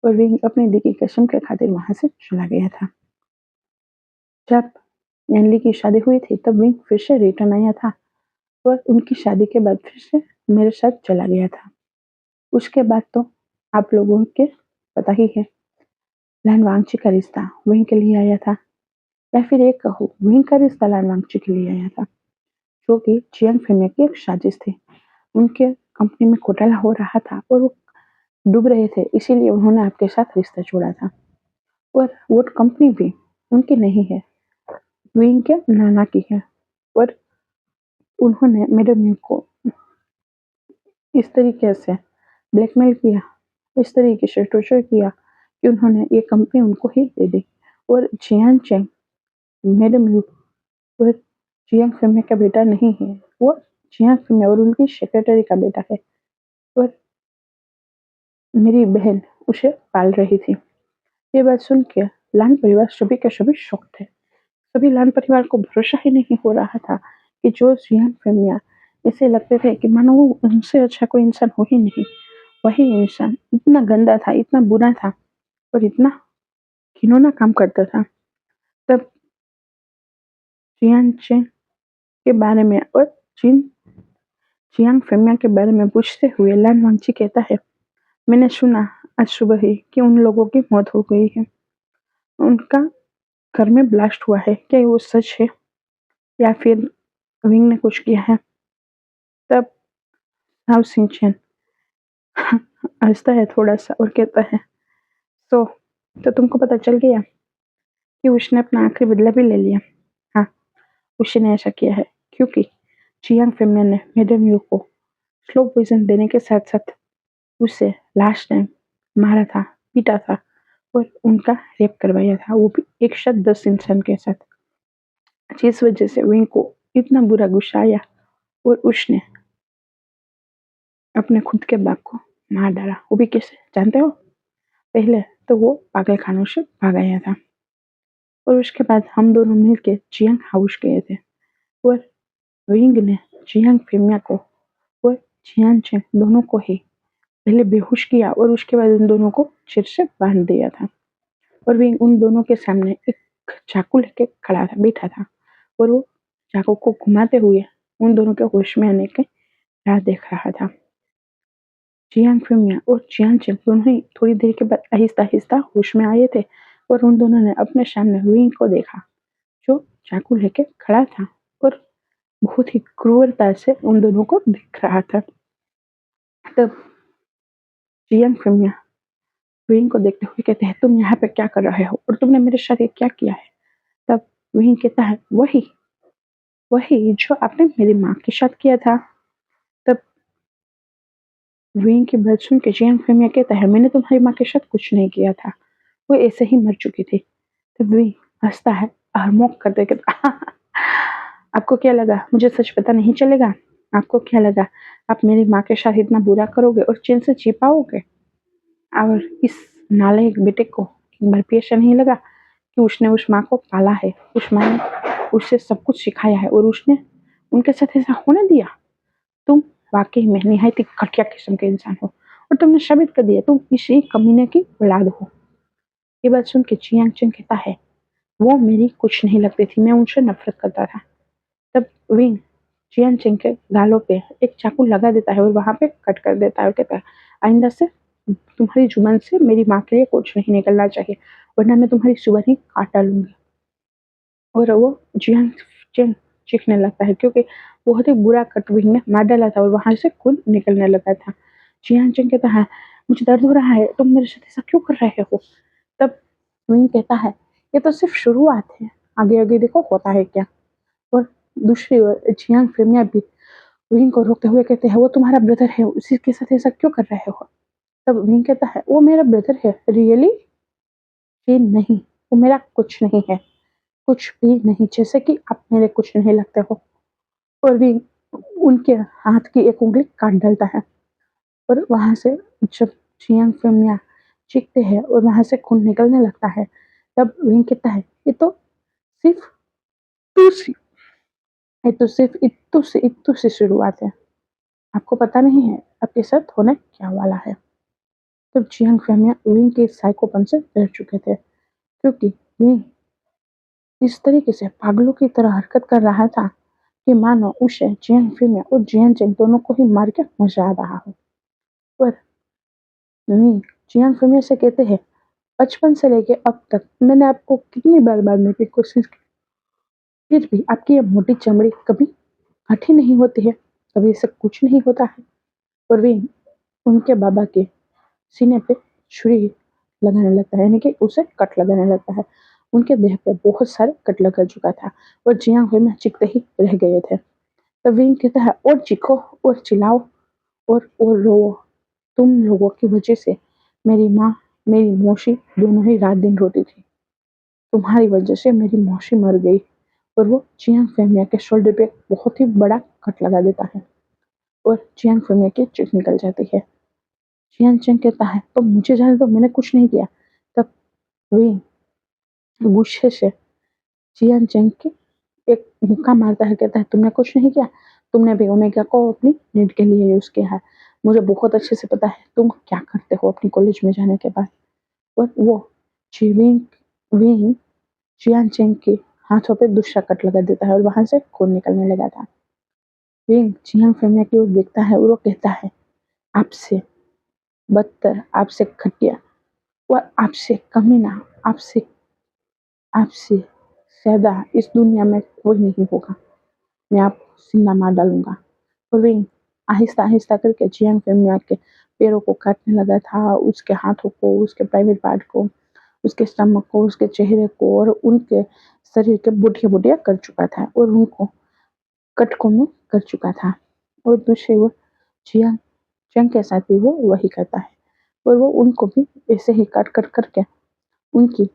A: और विंग अपनी दी की कसम के खातिर वहां से चला गया था। जब यानली की शादी हुई थी तब विंग फिर से रिटर्न आया था और उनकी शादी के बाद फिर से मेरे साथ चला गया था। उसके बाद तो आप लोगों के पता ही है, लान वांगची का रिश्ता विंग के लिए आया था, या फिर एक कहो विंग का रिश्ता लान वांगची के लिए आया था, जो कि चियांग फेमिया की एक साजिश थी। उनके कंपनी में घोटाला हो रहा था और वो डूब रहे थे, इसीलिए उन्होंने आपके साथ रिश्ता जोड़ा था। और वो कंपनी भी उनकी नहीं है, विंग के नाना की है। और उन्होंने मेरे म्यू को इस तरीके से ब्लैकमेल किया, इस तरीके से टॉर्चर किया कि उन्होंने ये कंपनी उनको ही दे दी। और जियान चेंग मेरे म्यू वो जियांग फेमिया का बेटा नहीं है, वो जियांग फेमिया और उनकी सेक्रेटरी का बेटा है। और मेरी बहन उसे पाल रही थी। ये बात सुन के लान परिवार सभी के सभी शौक थे। सभी लान परिवार को भरोसा ही नहीं हो रहा था कि जो जियांग फेमिया ऐसे लगते थे कि मानो वो उनसे अच्छा कोई इंसान हो ही नहीं, वही इंसान इतना गंदा था, इतना बुरा था और इतना घिनौना काम करता था। तब जियान चेंग के बारे में और जिन जियांग फेमिया के बारे में पूछते हुए लान वांगची कहता है, मैंने सुना आज सुबह ही कि उन लोगों की मौत हो गई है। उनका घर में ब्लास्ट हुआ है, क्या वो सच है या फिर विंग ने कुछ किया है? तब हाउ सिंचन हंसता है थोड़ा सा और कहता है, सो तो तुमको पता चल गया कि उसने अपना आखिरी बदला भी ले लिया। हाँ, उसने ऐसा किया है क्योंकि जियांग फेमिया ने मैडम यू को स्लो पॉइजन देने के साथ साथ उसे लास्ट टाइम मारा था, पीटा था और उनका रेप करवाया था, वो भी एक साथ 10 इंसान के साथ। जिस वजह से विंग को इतना बुरा गुस्सा आया और उसने अपने खुद के बाप को मार डाला। वो भी कैसे जानते हो? पहले तो वो पागल खानों से भाग आया था और उसके बाद हम दोनों मिलके जियांग हाउस गए थे और विंग ने जियांग फेमिया को और जियान चेंग दोनों को ही पहले बेहोश किया और उसके बाद उन दोनों को सिर से बांध दिया था। और विंग उन दोनों के सामने एक चाकू लेके खड़ा था, बैठा था और वो चाकू को घुमाते हुए उन दोनों के होश में आने के राह देख रहा था। जियांग फेमिया और जियान चेंग दोनों ही थोड़ी देर के बाद आहिस्ता आहिस्ता होश में आए थे और उन दोनों ने अपने सामने विंग को देखा जो चाकू लेके खड़ा था और बहुत ही क्रूरता से उन दोनों को देख रहा था। तब जियांग फेमिया विंग को देखते हुए कहते हैं, तुम यहाँ पे क्या कर रहे हो और तुमने मेरे साथ ये क्या किया है? तब विंग कहता है, वही वही जो आपने मेरी माँ के साथ किया था। तब विंग की बात सुन के जियांग फेमिया कहता है, मैंने तुम्हारी माँ के साथ कुछ नहीं किया था, वो ऐसे ही मर चुकी थी। तब विंग हंसता है और मोक करते कहता, आपको क्या लगा मुझे सच पता नहीं चलेगा? आपको क्या लगा आप मेरी माँ के साथ इतना बुरा करोगे और चैन से जी पाओगे? और इस नालायक बेटे को एक बार भी ऐसा नहीं लगा कि उसने उस माँ को पाला है, उस माँ ने उससे सब कुछ सिखाया है और उसने उनके साथ ऐसा होने दिया? तुम वाकई में निहायत ही घटिया किस्म के इंसान हो और तुमने साबित कर दिया तुम किसी कमीने की औलाद हो। ये बात सुन के चियांग चेंग कहता है, वो मेरी कुछ नहीं लगती थी, मैं उनसे नफरत करता था। तब विंग चियांग चेंग के गालों पे एक चाकू लगा देता है और वहां पे कट कर देता है और कहता है, आइंदा से तुम्हारी जुबान से मेरी माँ के लिए कुछ नहीं निकलना चाहिए, वरना मैं तुम्हारी सुबह ही काट डालूंगी। और वो जियांग चेंग चीखने लगता है क्योंकि बहुत ही बुरा कट विंग ने मार डाला था और वहां से खून निकलने लगा था। जियांग चेंग कहता है, मुझे दर्द हो रहा है, तुम मेरे साथ ऐसा क्यों कर रहे हो? तब विंग कहता है, ये तो सिर्फ शुरुआत है, आगे आगे देखो होता है क्या। और दूसरी ओर जियांग फेमिया भी विंग को रोकते हुए कहते हैं, वो तुम्हारा ब्रदर है, उसी के साथ ऐसा क्यों कर रहे हो? तब विंग कहता है, वो मेरा ब्रदर है, रियली? ये नहीं, वो मेरा कुछ नहीं है, कुछ भी नहीं, जैसे कि आप मेरे कुछ नहीं लगते हो। और विंग उनके हाथ की एक उंगली काट डालता है और वहां से जब जियांग फेमिया चीखते हैं और वहां से खून निकलने लगता है, तब विंग कहता है, सिर्फ टू ये तो सिर्फ इत्तू से शुरुआत है, आपको पता नहीं है आपके साथ होने क्या वाला है। तो जियांग फेमिया विंग के साइकोपन से डर चुके थे क्योंकि विंग इस तरीके से पागलों की तरह हरकत कर रहा था कि मानो उसे जियांग फेमिया और जियांग चेंग दोनों को ही मार के मजा आ रहा हो। पर विंग जियांग फेमिया से कहते हैं, बचपन से लेके अब तक मैंने आपको कितनी बार मारने की कोशिश की, फिर भी आपकी ये मोटी चमड़ी कभी फटी नहीं होती है, कभी ऐसा कुछ नहीं होता है। और विंग उनके बाबा के सीने पे छुरी लगाने लगता है, यानी कि उसे कट लगाने लगता है। उनके देह पे बहुत सारे कट लगा चुका था और जियांग हुई में चिखते ही रह गए थे। तो विंग कहता है, और चीखो और चिल्लाओ और रो, तुम लोगों की वजह से मेरी माँ मेरी मौसी दोनों ही रात दिन रोती थी, तुम्हारी वजह से मेरी मौसी मर गई। और वो जियांग फेमिया के शोल्डर पे बहुत ही बड़ा कट लगा देता है और जियांग फेमिया की चीख निकल जाती है। जियांग चेंग कहता है, तो मुझे जाने दो, मैंने कुछ नहीं किया। तब विंग गुस्से से जियांग चेंग की एक मुक्का मारता है, कहता है, तुमने कुछ नहीं किया, तुमने भी ओमेगा को अपनी नीड के लिए यूज किया है, मुझे बहुत अच्छे से पता है तुम क्या करते हो अपनी कॉलेज में जाने के बाद। और वो विंग विंग जियांग चेंग के हाथों पे दूसरा कट लगा देता है और वहां से खून निकलने लगा था। विंग जियांग फेमिया की ओर देखता है और वो कहता है, आपसे बदतर, आपसे घटिया और आपसे कमीना, आपसे आपसे ज्यादा इस दुनिया में कोई नहीं होगा, मैं आपको जिंदा मार डालूंगा। और विंग आहिस्ता आहिस्ता करके जियांग फेमिया के पैरों को काटने लगा था, उसके हाथों को, उसके प्राइवेट पार्ट को, उसके स्टमक को, उसके चेहरे को और उनके शरीर के बुटिया बुटिया कर चुका था और उनको कटकों में कर चुका था। और दूसरी ओर जियांग चंग के साथ भी वो वही करता है और वो उनको भी ऐसे ही काट कर करके उनकी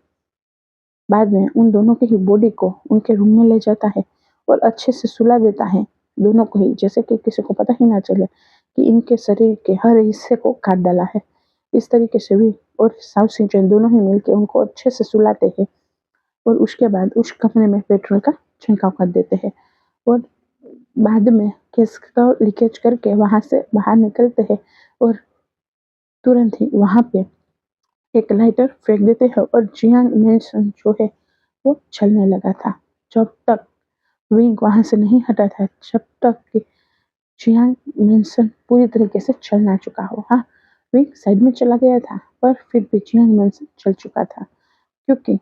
A: बाद में उन दोनों की ही बॉडी को उनके रूम में ले जाता है और अच्छे से सुला देता है दोनों को ही, जैसे कि किसी को पता ही ना चले कि इनके शरीर के हर हिस्से को काट डाला है। इस तरीके से भी और साउथ सिंचन दोनों ही मिलकर उनको अच्छे से सुलाते हैं और उसके बाद उस कमरे में पेट्रोल का छिड़काव कर देते हैं और बाद में गैस का लीकेज करके वहां से बाहर निकलते हैं और तुरंत ही वहां पे एक लाइटर फेंक देते हैं और जियांग मेंसन जो है वो चलने लगा था। जब तक विंग वहां से नहीं हटा था, जब तक कि जियांग मेंसन पूरी तरीके से चल ना चुका हो। हाँ, विंग साइड में चला गया था पर फिर भी जियांग मेंसन चल चुका था क्योंकि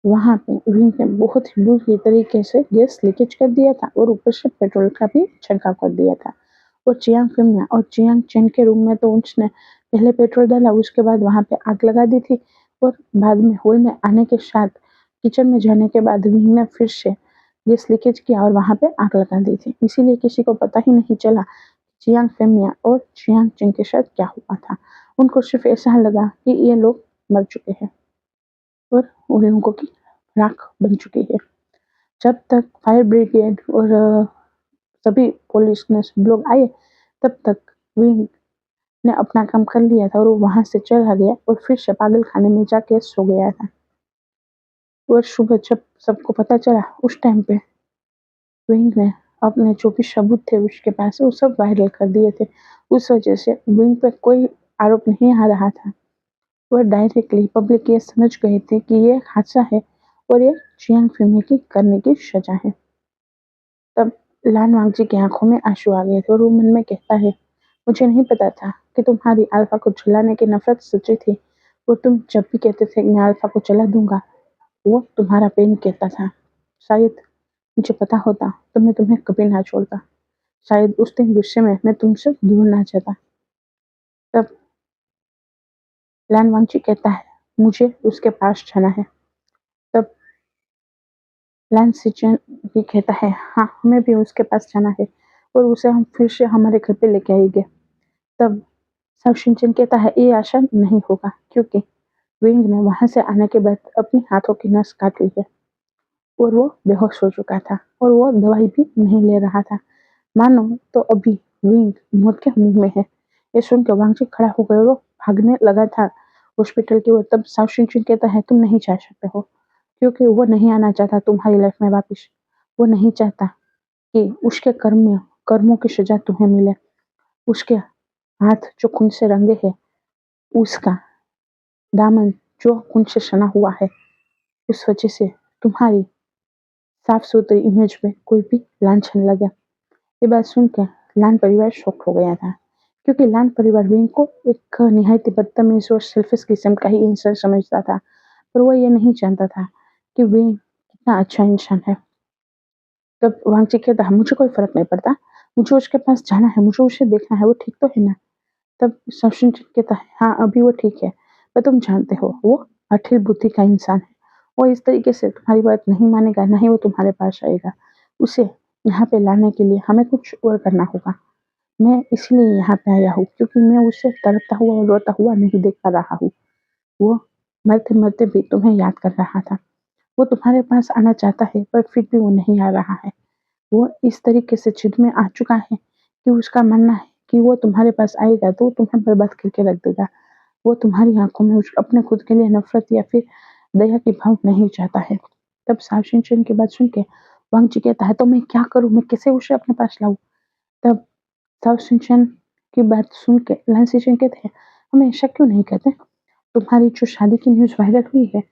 A: वहां पे विंग ने बहुत ही बुरी तरीके से गैस लीकेज कर दिया था और ऊपर से पेट्रोल का भी छिड़काव कर दिया था। और चियांग फिल्म और चियांग चेन के रूम में तो उसने पहले पेट्रोल डाला, उसके बाद वहां पे आग लगा दी थी और बाद में हॉल में आने के साथ किचन में जाने के बाद विंग ने फिर से गैस लीकेज किया और वहां पे आग लगा दी थी। इसीलिए किसी को पता ही नहीं चला चियांग फेमिया और चियांग चेंग के साथ क्या हुआ था। उनको सिर्फ ऐसा लगा कि ये लोग मर चुके हैं और उन लोगों की राख बन चुकी है। जब तक फायर ब्रिगेड और सभी पुलिस ने सब लोग आए, तब तक विंग ने अपना काम कर लिया था और वो वहां से चला गया और फिर से पागल खाने में जाके सो गया था। और सुबह जब सबको पता चला उस टाइम पे विंग ने अपने जो भी सबूत थे उसके पास वो सब वायरल कर दिए थे। उस वजह से विंग पे कोई आरोप नहीं आ रहा था। वह डायरेक्टली पब्लिक ये समझ गए थे कि ये हादसा है और ये चियांग फिल्म की करने की सजा है। तब लान वांगजी की आंखों में आंसू आ गए थे और वो मन में कहता है, मुझे नहीं पता था कि तुम्हारी अल्फा को जलाने की नफरत सच्ची थी। वो तुम जब भी कहते थे कि मैं अल्फा को जला दूंगा, वो तुम्हारा पेन कहता था। शायद मुझे पता होता तो मैं तुम्हें कभी ना छोड़ता। शायद उस दिन गुस्से में मैं तुमसे दूर ना जाता। तब लान वांगची कहता है, मुझे उसके पास जाना है। तब लान सिचन भी कहता है, हाँ हमें भी उसके पास जाना है और उसे हम फिर से हमारे घर पे लेके आएंगे। तब सब सिंचन कहता है, ये आशा नहीं होगा क्योंकि विंग ने वहां से आने के बाद अपनी हाथों की नस काट ली है और वो बेहोश हो चुका था और वो दवाई भी नहीं ले रहा था। मानो तो अभी विंग मौत के मुंह में है। ये सुन के वांगची खड़ा हो गया और वो भागने लगा था हॉस्पिटल की ओर। तब साउथ सिंचन कहता है, तुम नहीं जा सकते हो क्योंकि वो नहीं आना चाहता तुम्हारी लाइफ में वापस। वो नहीं चाहता कि उसके कर्मों की सजा तुम्हें मिले। उसके हाथ जो खून से रंगे हैं, उसका दामन जो खून से सना हुआ है, उस वजह से तुम्हारी साफ सुथरी इमेज में कोई भी लांछन लगे। ये बात सुनकर लान परिवार शॉक हो गया था क्योंकि लान परिवार विंग को एक निहायत बदतमीज और सेल्फिश किस्म का ही इंसान समझता था। पर वो ये नहीं जानता था कि विंग कितना अच्छा इंसान है। तब वांगची कहता है, मुझे कोई फर्क नहीं पड़ता, मुझे उसके पास जाना है, मुझे उसे देखना है, वो ठीक तो है ना। तब सचिन कहता है, हाँ अभी वो ठीक है, पर तुम जानते हो वो अठिल बुद्धि का इंसान है। वो इस तरीके से तुम्हारी बात नहीं मानेगा, ना ही वो तुम्हारे पास आएगा। उसे यहाँ पे लाने के लिए हमें कुछ और करना होगा। मैं इसलिए यहाँ पे आया हूँ क्योंकि मैं उसे तड़पता हुआ और रोता हुआ नहीं देख पा रहा हूँ। वो मरते मरते भी तुम्हें याद कर रहा था। वो तुम्हारे पास आना चाहता है पर फिर भी वो नहीं आ रहा है। वो इस तरीके से जिद में आ चुका है कि उसका मानना है कि वो तुम्हारे पास आएगा तो तुम्हें बर्बाद करके रख देगा। वो तुम्हारी आंखों में अपने खुद के लिए नफरत या फिर दया की भाव नहीं चाहता है। तब सावशिन की बात सुन के वांगची कहता है, तो मैं क्या करूं, मैं कैसे उसे अपने पास लाऊं। तब सावशिन की बात सुन के लांसिशन कहते हैं, हम ऐसा क्यों नहीं कहते, तुम्हारी जो शादी की न्यूज वायरल हुई है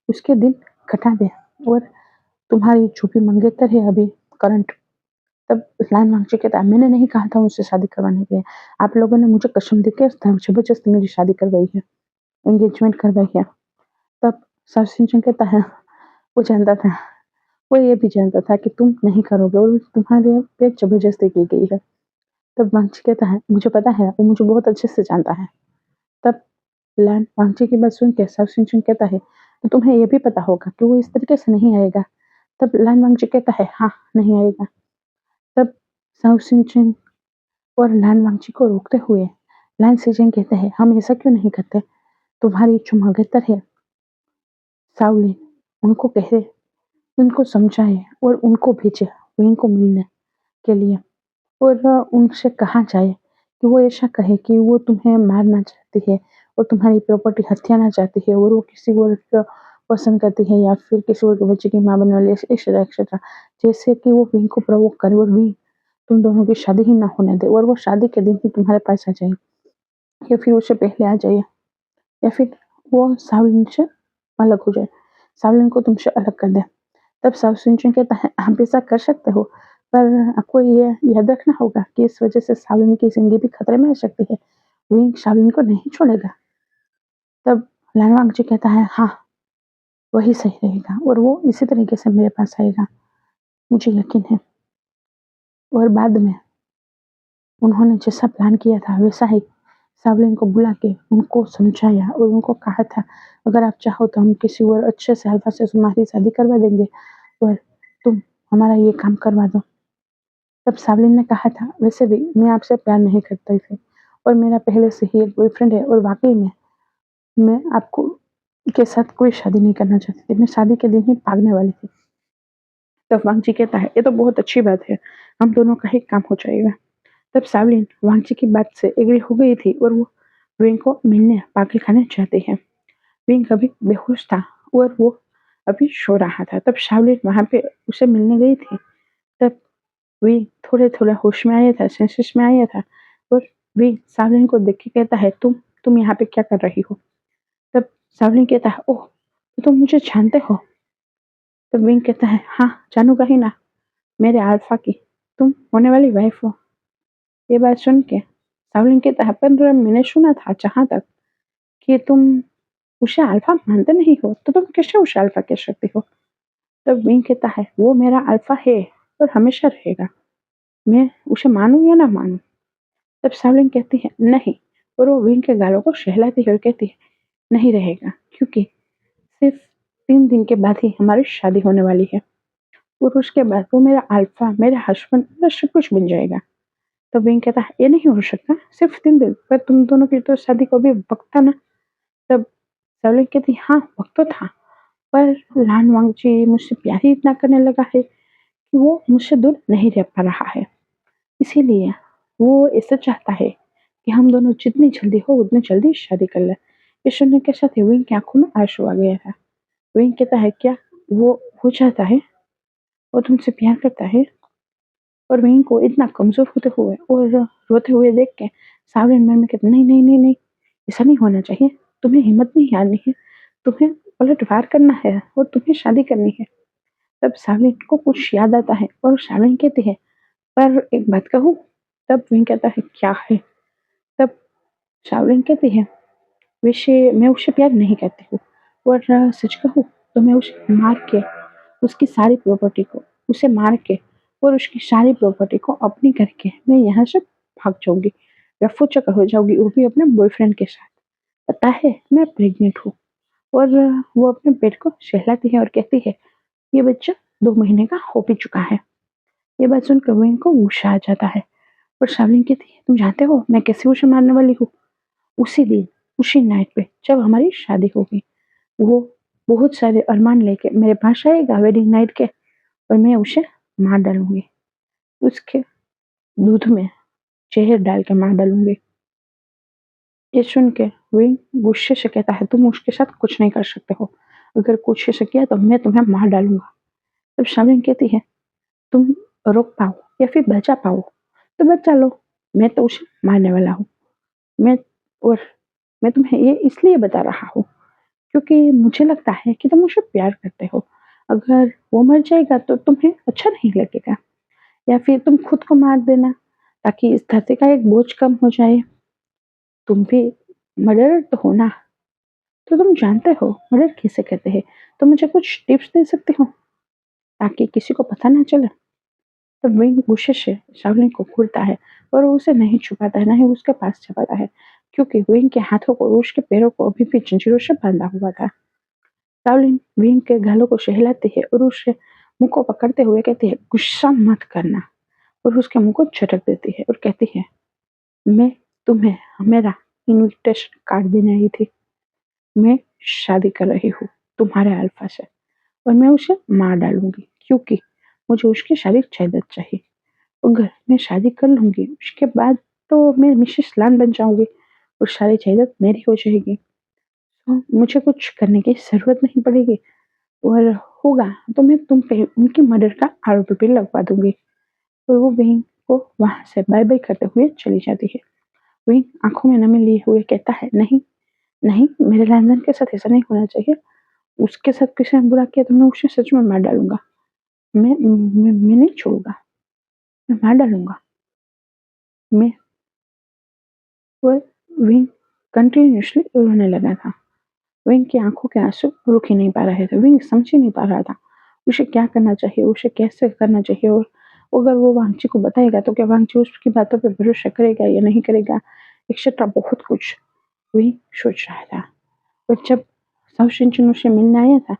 A: उसके दिन घटा दे और तुम्हारी जो भी मंगेतर है अभी करंट। तब लाइन मांगची कहता है, मैंने नहीं कहा था मुझसे शादी करवाने के लिए, आप लोगों ने मुझे कसम देके जबरदस्ती मेरी शादी करवाई है, एंगेजमेंट करवाई है। तब सिंचन कहता है, वो जानता था, वो ये भी जानता था कि तुम नहीं करोगे और तुम्हारे पे जबरदस्ती की गई है। तब वांगची कहता है, मुझे पता है, वो मुझे बहुत अच्छे से जानता है। तब लैन वांगची की बात सुन के सिंचन कहता है, तो तुम्हें ये भी पता होगा कि वो इस तरीके से नहीं आएगा। तब लैन वांगची कहता है, हाँ नहीं आएगा। तब सिंचन और लान वांगची को रोकते हुए लान सीजन कहते हैं, हम ऐसा क्यों नहीं करते, तुम्हारी जो मगेतर है सावली, उनको कहे, उनको समझाए और उनको भेजे विंग को मिलने के लिए। और उनसे कहा जाए कि वो ऐसा कहे कि वो तुम्हें मारना चाहती है और तुम्हारी प्रॉपर्टी हथियाना चाहती है और वो किसी और को पसंद करती है या फिर किसी और के बच्चे की माँ बनने वाली एक्सेट्रा एक्सेट्रा। जैसे कि वो विंग को प्रवोक करे और विंग तुम दोनों की शादी ही ना होने दे और वो शादी के दिन ही तुम्हारे पास आ जाए या फिर उससे पहले आ जाए या फिर वो सावलिन से अलग हो जाए, सावलिन को तुमसे अलग कर दे। तब सावलिन कहता है, आप ऐसा कर सकते हो पर आपको ये याद रखना होगा कि इस वजह से सावलिन की जिंदगी भी खतरे में आ सकती है, विंग सावलिन को नहीं छोड़ेगा। तब लानवांग जी कहता है, हाँ वही सही रहेगा और वो इसी तरीके से मेरे पास आएगा, मुझे यकीन है। और बाद में उन्होंने जैसा प्लान किया था वैसा ही सावलिन को बुला के उनको समझाया और उनको कहा था, अगर आप चाहो तो हम किसी और अच्छे से अल्फा से तुम्हारी शादी करवा देंगे और तुम हमारा ये काम करवा दो। तब सावलिन ने कहा था, वैसे भी मैं आपसे प्यार नहीं करती थी और मेरा पहले से ही एक बॉयफ्रेंड है और वाकई में मैं आपको के साथ कोई शादी नहीं करना चाहती थी, मैं शादी के दिन ही भागने वाली थी। तब वांगची कहता है, ये तो बहुत अच्छी बात है, हम दोनों का ही काम हो जाएगा। तब सावलिन वांगची की बात से एग्री हो गई थी और वो विंग को मिलने पागल खाने जाते हैं। विंग अभी बेहोश था और वो अभी सो रहा था। तब सावलिन वहां पे उसे मिलने गई थी। तब वे थोड़े-थोड़ा होश में आया था, सेंसेस में आया था और वे सावलीन को देख के कहता है, तुम यहाँ पे क्या कर रही हो? तब सावलीन कहता है, ओह! तो तुम मुझे जानते हो? तब विंग कहता है, हाँ, जानूँगा ही ना, मेरे अल्फा की तुम होने वाली वाइफ हो। ये बात सुन के सावलीन कहता है, पर मैंने सुना था जहाँ तक कि तुम उसे अल्फा मानते नहीं हो, तो तुम कैसे उसे अल्फा कह सकती हो? तब विंग कहता है, वो मेरा अल्फा है और हमेशा रहेगा, मैं उसे मानूँ या ना मानूँ। तब सावलीन कहती है, नहीं, और वो विंग के गालों को सहलाती है और कहती है, नहीं रहेगा, क्योंकि सिर्फ 3 दिन के बाद ही हमारी शादी होने वाली है और उसके बाद वो मेरा अल्फा, मेरा हस्बैंड, मेरा सब कुछ बन जाएगा। तो विंग कहता है, ये नहीं हो सकता, सिर्फ 3 दिन, पर तुम दोनों की तो शादी को भी वक्त था ना। तब सावलीन कहती, हाँ, वक्त तो था, पर लान वांगची मुझसे प्यार ही इतना करने लगा है कि वो मुझसे दूर नहीं रह पा रहा है। इसीलिए वो ऐसा चाहता है कि हम दोनों जितनी जल्दी हो उतनी जल्दी शादी कर लें। ये सुनने के साथ ही विंग की आंखों में आंसू आ गया था। विंग कहता है, क्या वो चाहता है, वो तुमसे प्यार करता है? और विंग को इतना कमजोर होते हुए और रोते हुए देख के सावलीन मन में कहते, नहीं नहीं नहीं नहीं, ऐसा नहीं होना चाहिए, तुम्हें हिम्मत नहीं हारनी है, तुम्हें पलटवार करना है और तुम्हें शादी करनी है। तब सावलीन को कुछ याद आता है और सावलीन कहती है, पर एक बात कहूँ? तब विंग कहता है, क्या है? तब सावलीन कहती है, वैसे मैं उससे प्यार नहीं करती हूँ और सच कहूँ तो मैं उसे मार के उसकी सारी प्रॉपर्टी को उसे मार के और उसकी सारी प्रॉपर्टी को अपनी करके मैं यहाँ से भाग जाऊंगी, रफू चक्कर हो जाऊंगी, वो भी अपने बॉयफ्रेंड के साथ। पता है मैं प्रेग्नेंट हूँ। और वो अपने पेट को सहलाती है और कहती है, ये बच्चा 2 महीने का हो भी चुका है। ये बात सुनकर विंग को गुस्सा आ जाता है और शावलिन कहती है, तुम जानते हो मैं कैसे उसे मारने वाली हूँ? उसी दिन, उसी नाइट पे जब हमारी शादी होगी, वो बहुत सारे अरमान लेके मेरे पास आएगा वेडिंग नाइट के और मैं उसे मार डालूंगी, उसके दूध में जहर डाल के मार डालूंगी। ये सुन के विंग गुस्से से कहता है, तुम उसके साथ कुछ नहीं कर सकते हो, अगर कुछ ऐसा किया तो मैं तुम्हें मार डालूंगा। तब शावलिन कहती है, तुम रोक पाओ या फिर बचा पाओ तो बचा लो, मैं तो उसे मारने वाला हूँ। मैं और मैं तुम्हें ये इसलिए बता रहा हूँ क्योंकि मुझे लगता है कि तुम उसे प्यार करते हो। अगर वो मर जाएगा तो तुम्हें अच्छा नहीं लगेगा, या फिर तुम खुद को मार देना ताकि इस धरती का एक बोझ कम हो जाए। तुम भी मर्डरर तो हो ना, तो तुम जानते हो मर्डर कैसे करते हैं, तो मुझे कुछ टिप्स दे सकते हो ताकि किसी को पता ना चले। तब विंग गुस्से से शावलिन को घूरता है और वो उसे नहीं छुपाता है, ना ही उसके पास छुपाता है, क्योंकि विंग के हाथों को और उसके पैरों को अभी भी जंजीरों से बांधा हुआ था। शावलिन विंग के गालों को सहलाती है और उसके मुंह को पकड़ते हुए कहती है, गुस्सा मत करना, और उसके मुंह को झटक देती है और कहती है, मैं तुम्हें मेरा इनविटेशन कार्ड देने आई थी, मैं शादी कर रही हूँ तुम्हारे अल्फा से और मैं उसे मार डालूंगी क्योंकि मुझे उसकी शादी जायदाद चाहिए। अगर मैं शादी कर लूंगी उसके बाद तो मैं मिसेस लान बन जाऊंगी और सारी जायदाद मेरी हो जाएगी, तो मुझे कुछ करने की जरूरत नहीं पड़ेगी और होगा तो मैं तुम पे उनकी मर्डर का आरोप भी लगवा दूंगी। और वो विंग को वहां से बाय बाय करते हुए चली जाती है। विंग आंखों में नमी लिए हुए कहता है, नहीं नहीं, मेरे लैंडन के साथ ऐसा नहीं होना चाहिए, उसके साथ किसी ने बुरा किया तो मैं उसे सच में मार डालूंगा, मैं नहीं छोड़ूंगा, मैं मार डालूंगा मैं। और विंग कंटिन्यूअसली रोने लगा था। विंग की आंखों के आंसू रुक ही नहीं पा रहे थे, विंग समझ ही नहीं पा रहा था उसे क्या करना चाहिए, उसे कैसे करना चाहिए, और अगर वो वांगची को बताएगा तो क्या वांगची उसकी बातों पर भरोसा करेगा या नहीं करेगा, एक्सेट्रा बहुत कुछ विंग सोच रहा था। और जब साउथ सिंचन उसे मिलने आया था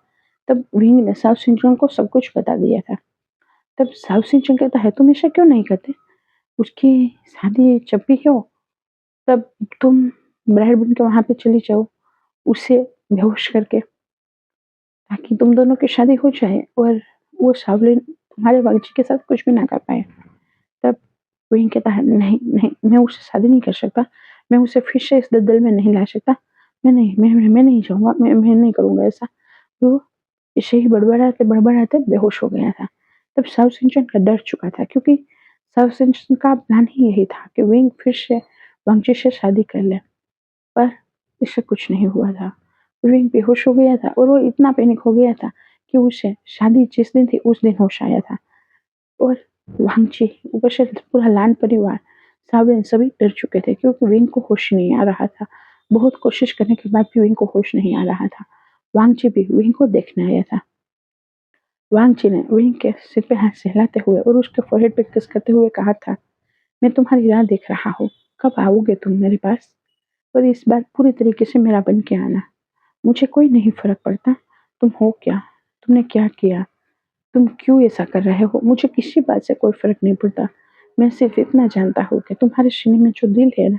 A: तब विंग ने साउथ सिंचन को सब कुछ बता दिया था। तब साउथ सिंचन कहता है, तुम ऐसा क्यों नहीं करते, उसकी शादी जब भी हो तब तुम ब्राइड बन के वहां पे चली जाओ उसे बेहोश करके, ताकि तुम दोनों की शादी हो जाए और वो सावलीन तुम्हारे बागची के साथ कुछ भी ना कर पाए। तब विंग कहता है, नहीं नहीं, मैं उससे शादी नहीं कर सकता, मैं उसे फिर से इस दलदल में नहीं ला सकता, मैं नहीं जाऊंगा, मैं नहीं करूंगा ऐसा। वो ऐसे ही बड़बड़ाते बड़बड़ाते बेहोश हो गया था। तब साउथ सिंचन का डर चुका था क्योंकि साउथ सिंचन का प्लान ही यही था कि विंग फिर से वांगची से शादी कर ले, पर इससे कुछ नहीं हुआ था। विंग बेहोश हो गया था और वो इतना पैनिक हो गया था कि उसे शादी जिस दिन थी उस दिन होश आया था। और वांगची, ऊपर से पूरा लान परिवार, सावरेन सभी डर चुके थे क्योंकि विंग को होश नहीं आ रहा था। बहुत कोशिश करने के बाद भी विंग को होश नहीं आ रहा था। वांगची भी विंग को देखने आया था। वांगची ने विंग के सिर पे हाथ सहलाते हुए और उसके फोrehead पे किस करते हुए कहा था, मैं तुम्हारी राह देख रहा हूँ, कब आओगे तुम मेरे पास? और इस बार पूरी तरीके से मेरा बन के आना। मुझे कोई नहीं फर्क पड़ता तुम हो क्या, तुमने क्या किया, तुम क्यों ऐसा कर रहे हो, मुझे किसी बात से कोई फर्क नहीं पड़ता। मैं सिर्फ इतना जानता हूँ कि तुम्हारे सीने में जो दिल है ना,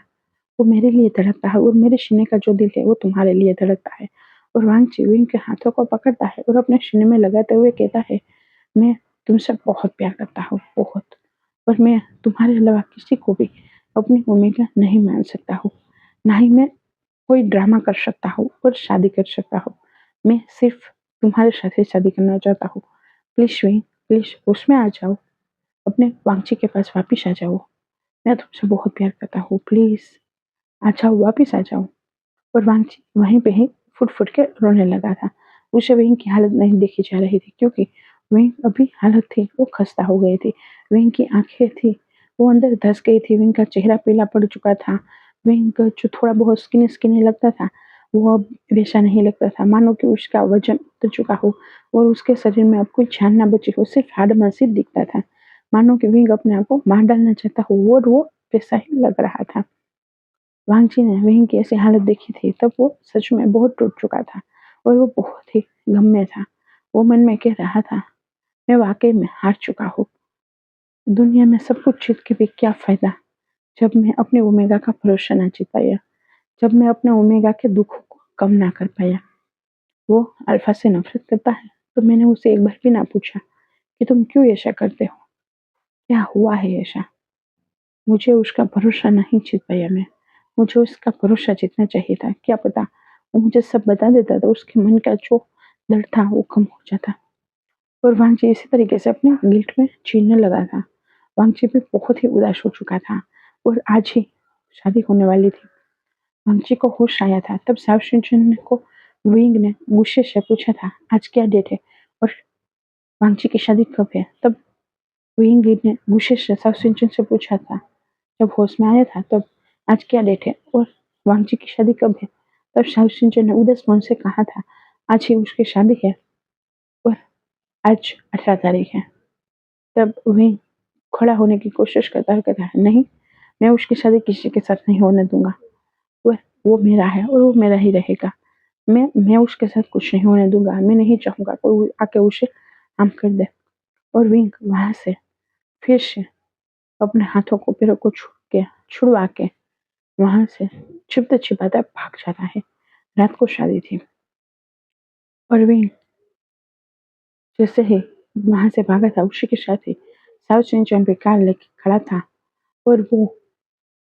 A: वो मेरे लिए धड़कता है और मेरे सीने का जो दिल है वो तुम्हारे लिए धड़कता है। और वांगची विंग के हाथों को पकड़ता है और अपने सीने में लगाते हुए कहता है, मैं तुमसे बहुत प्यार करता हूँ, बहुत। और मैं तुम्हारे अलावा किसी को भी अपनी ओमेगा नहीं मान सकता हूँ, ना ही मैं कोई ड्रामा कर सकता हूँ और शादी कर सकता हूँ। मैं सिर्फ तुम्हारे साथ ही शादी करना चाहता हूँ। प्लीज विंग, प्लीज होश में आ जाओ, अपने वांगची के पास वापिस आ जाओ। मैं तुमसे बहुत प्यार करता हूँ, प्लीज आ जाओ, वापिस आ जाओ। और वांगची वहीं पे ही फुट फुट के रोने लगा था। उसे विंग की हालत नहीं देखी जा रही थी क्योंकि विंग अभी हालत थी वो खस्ता हो गई थी। विंग की आंखें थी वो अंदर धस गई थी। विंग का चेहरा पीला पड़ चुका था। विंग का जो थोड़ा बहुत स्किनी स्किनी लगता था वो अब वैसा नहीं लगता था, मानो कि उसका वजन उतर चुका हो और उसके शरीर में अब कोई जान ना बची हो, सिर्फ हाड मांस दिखता था, मानो कि विंग अपने आप को मार डालना चाहता हो और वो वैसा ही लग रहा था। वांगची ने वहीं की ऐसी हालत देखी थी तब वो सच में बहुत टूट चुका था और वो बहुत ही गम में था। वो मन में कह रहा था, मैं वाकई में हार चुका हूँ। दुनिया में सब कुछ जीत के भी क्या फायदा जब मैं अपने ओमेगा का भरोसा ना जीत पाया, जब मैं अपने ओमेगा के दुखों को कम ना कर पाया। वो अल्फा से नफरत करता है तो मैंने उसे एक बार भी ना पूछा कि तुम क्यों ऐसा करते हो, क्या हुआ है ऐसा। मुझे उसका भरोसा नहीं जीत पाया मैं, मुझे उसका भरोसा जीतना चाहिए था। क्या पता वो मुझे सब बता देता तो उसके मन का जो डर था वो कम हो जाता। और वांगची इसी तरीके से अपने गिल्ट में जीने लगा था। वांगची भी बहुत ही उदास हो चुका था और आज ही शादी होने वाली थी। वांगची को होश आया था तब सावशिंचन को विंग ने गुस्से से पूछा था, आज क्या डेट है और वांगची की शादी कब है? तब विंग ने गुस्से से सावशिंचन से पूछा था, जब होश में आया था तब, आज क्या डेट है और वांगची की शादी कब है? तब सावशिंचन ने उदास मन से कहा था, आज ही उसकी शादी है और आज 18 तारीख है। तब विंग खड़ा होने की कोशिश करता है, कहता है, नहीं, मैं उसकी शादी किसी के साथ नहीं होने दूंगा। वह वो मेरा है और वो मेरा ही रहेगा। मैं उसके साथ कुछ नहीं होने दूंगा। मैं नहीं चाहूंगा कोई आके उसे हार्म कर दे। और विंग वहां से फिर से अपने हाथों को पैरों को छुड़वा के वहां से छिपते छिपाते भाग जाता है। रात को शादी थी और विंग जैसे ही वहां से भागा था उसी के साथ ही साउथ सिंचन पे कार लेके खड़ा था और वो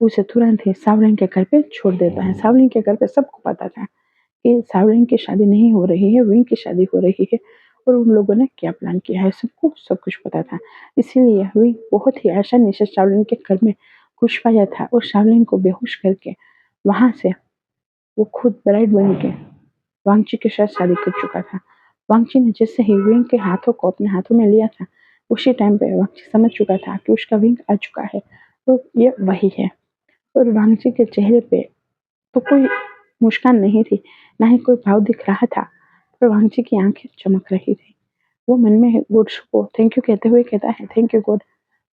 A: उसे तुरंत ही सावरन के घर पे छोड़ देता है। सावरन के घर पे सबको पता था कि सावरन की शादी नहीं हो रही है, विंग की शादी हो रही है और उन लोगों ने क्या प्लान किया है सबको सब कुछ पता था। इसीलिए विंग बहुत ही आसानी से सावरन के घर में घुस पाया था और सावरन को बेहोश करके वहां से वो खुद ब्राइड बन के वांगची के साथ शादी कर चुका था। वांगची ने जैसे ही विंग के हाथों को अपने हाथों में लिया था उसी टाइम पे वांगची समझ चुका था कि उसका विंग आ चुका है, तो ये वही है। और वांगची के चेहरे पे तो कोई मुस्कान नहीं थी, ना ही कोई भाव दिख रहा था, पर वांगची की आंखें चमक रही थी। वो मन में गॉड को थैंक यू कहते हुए कहता है, थैंक यू गॉड,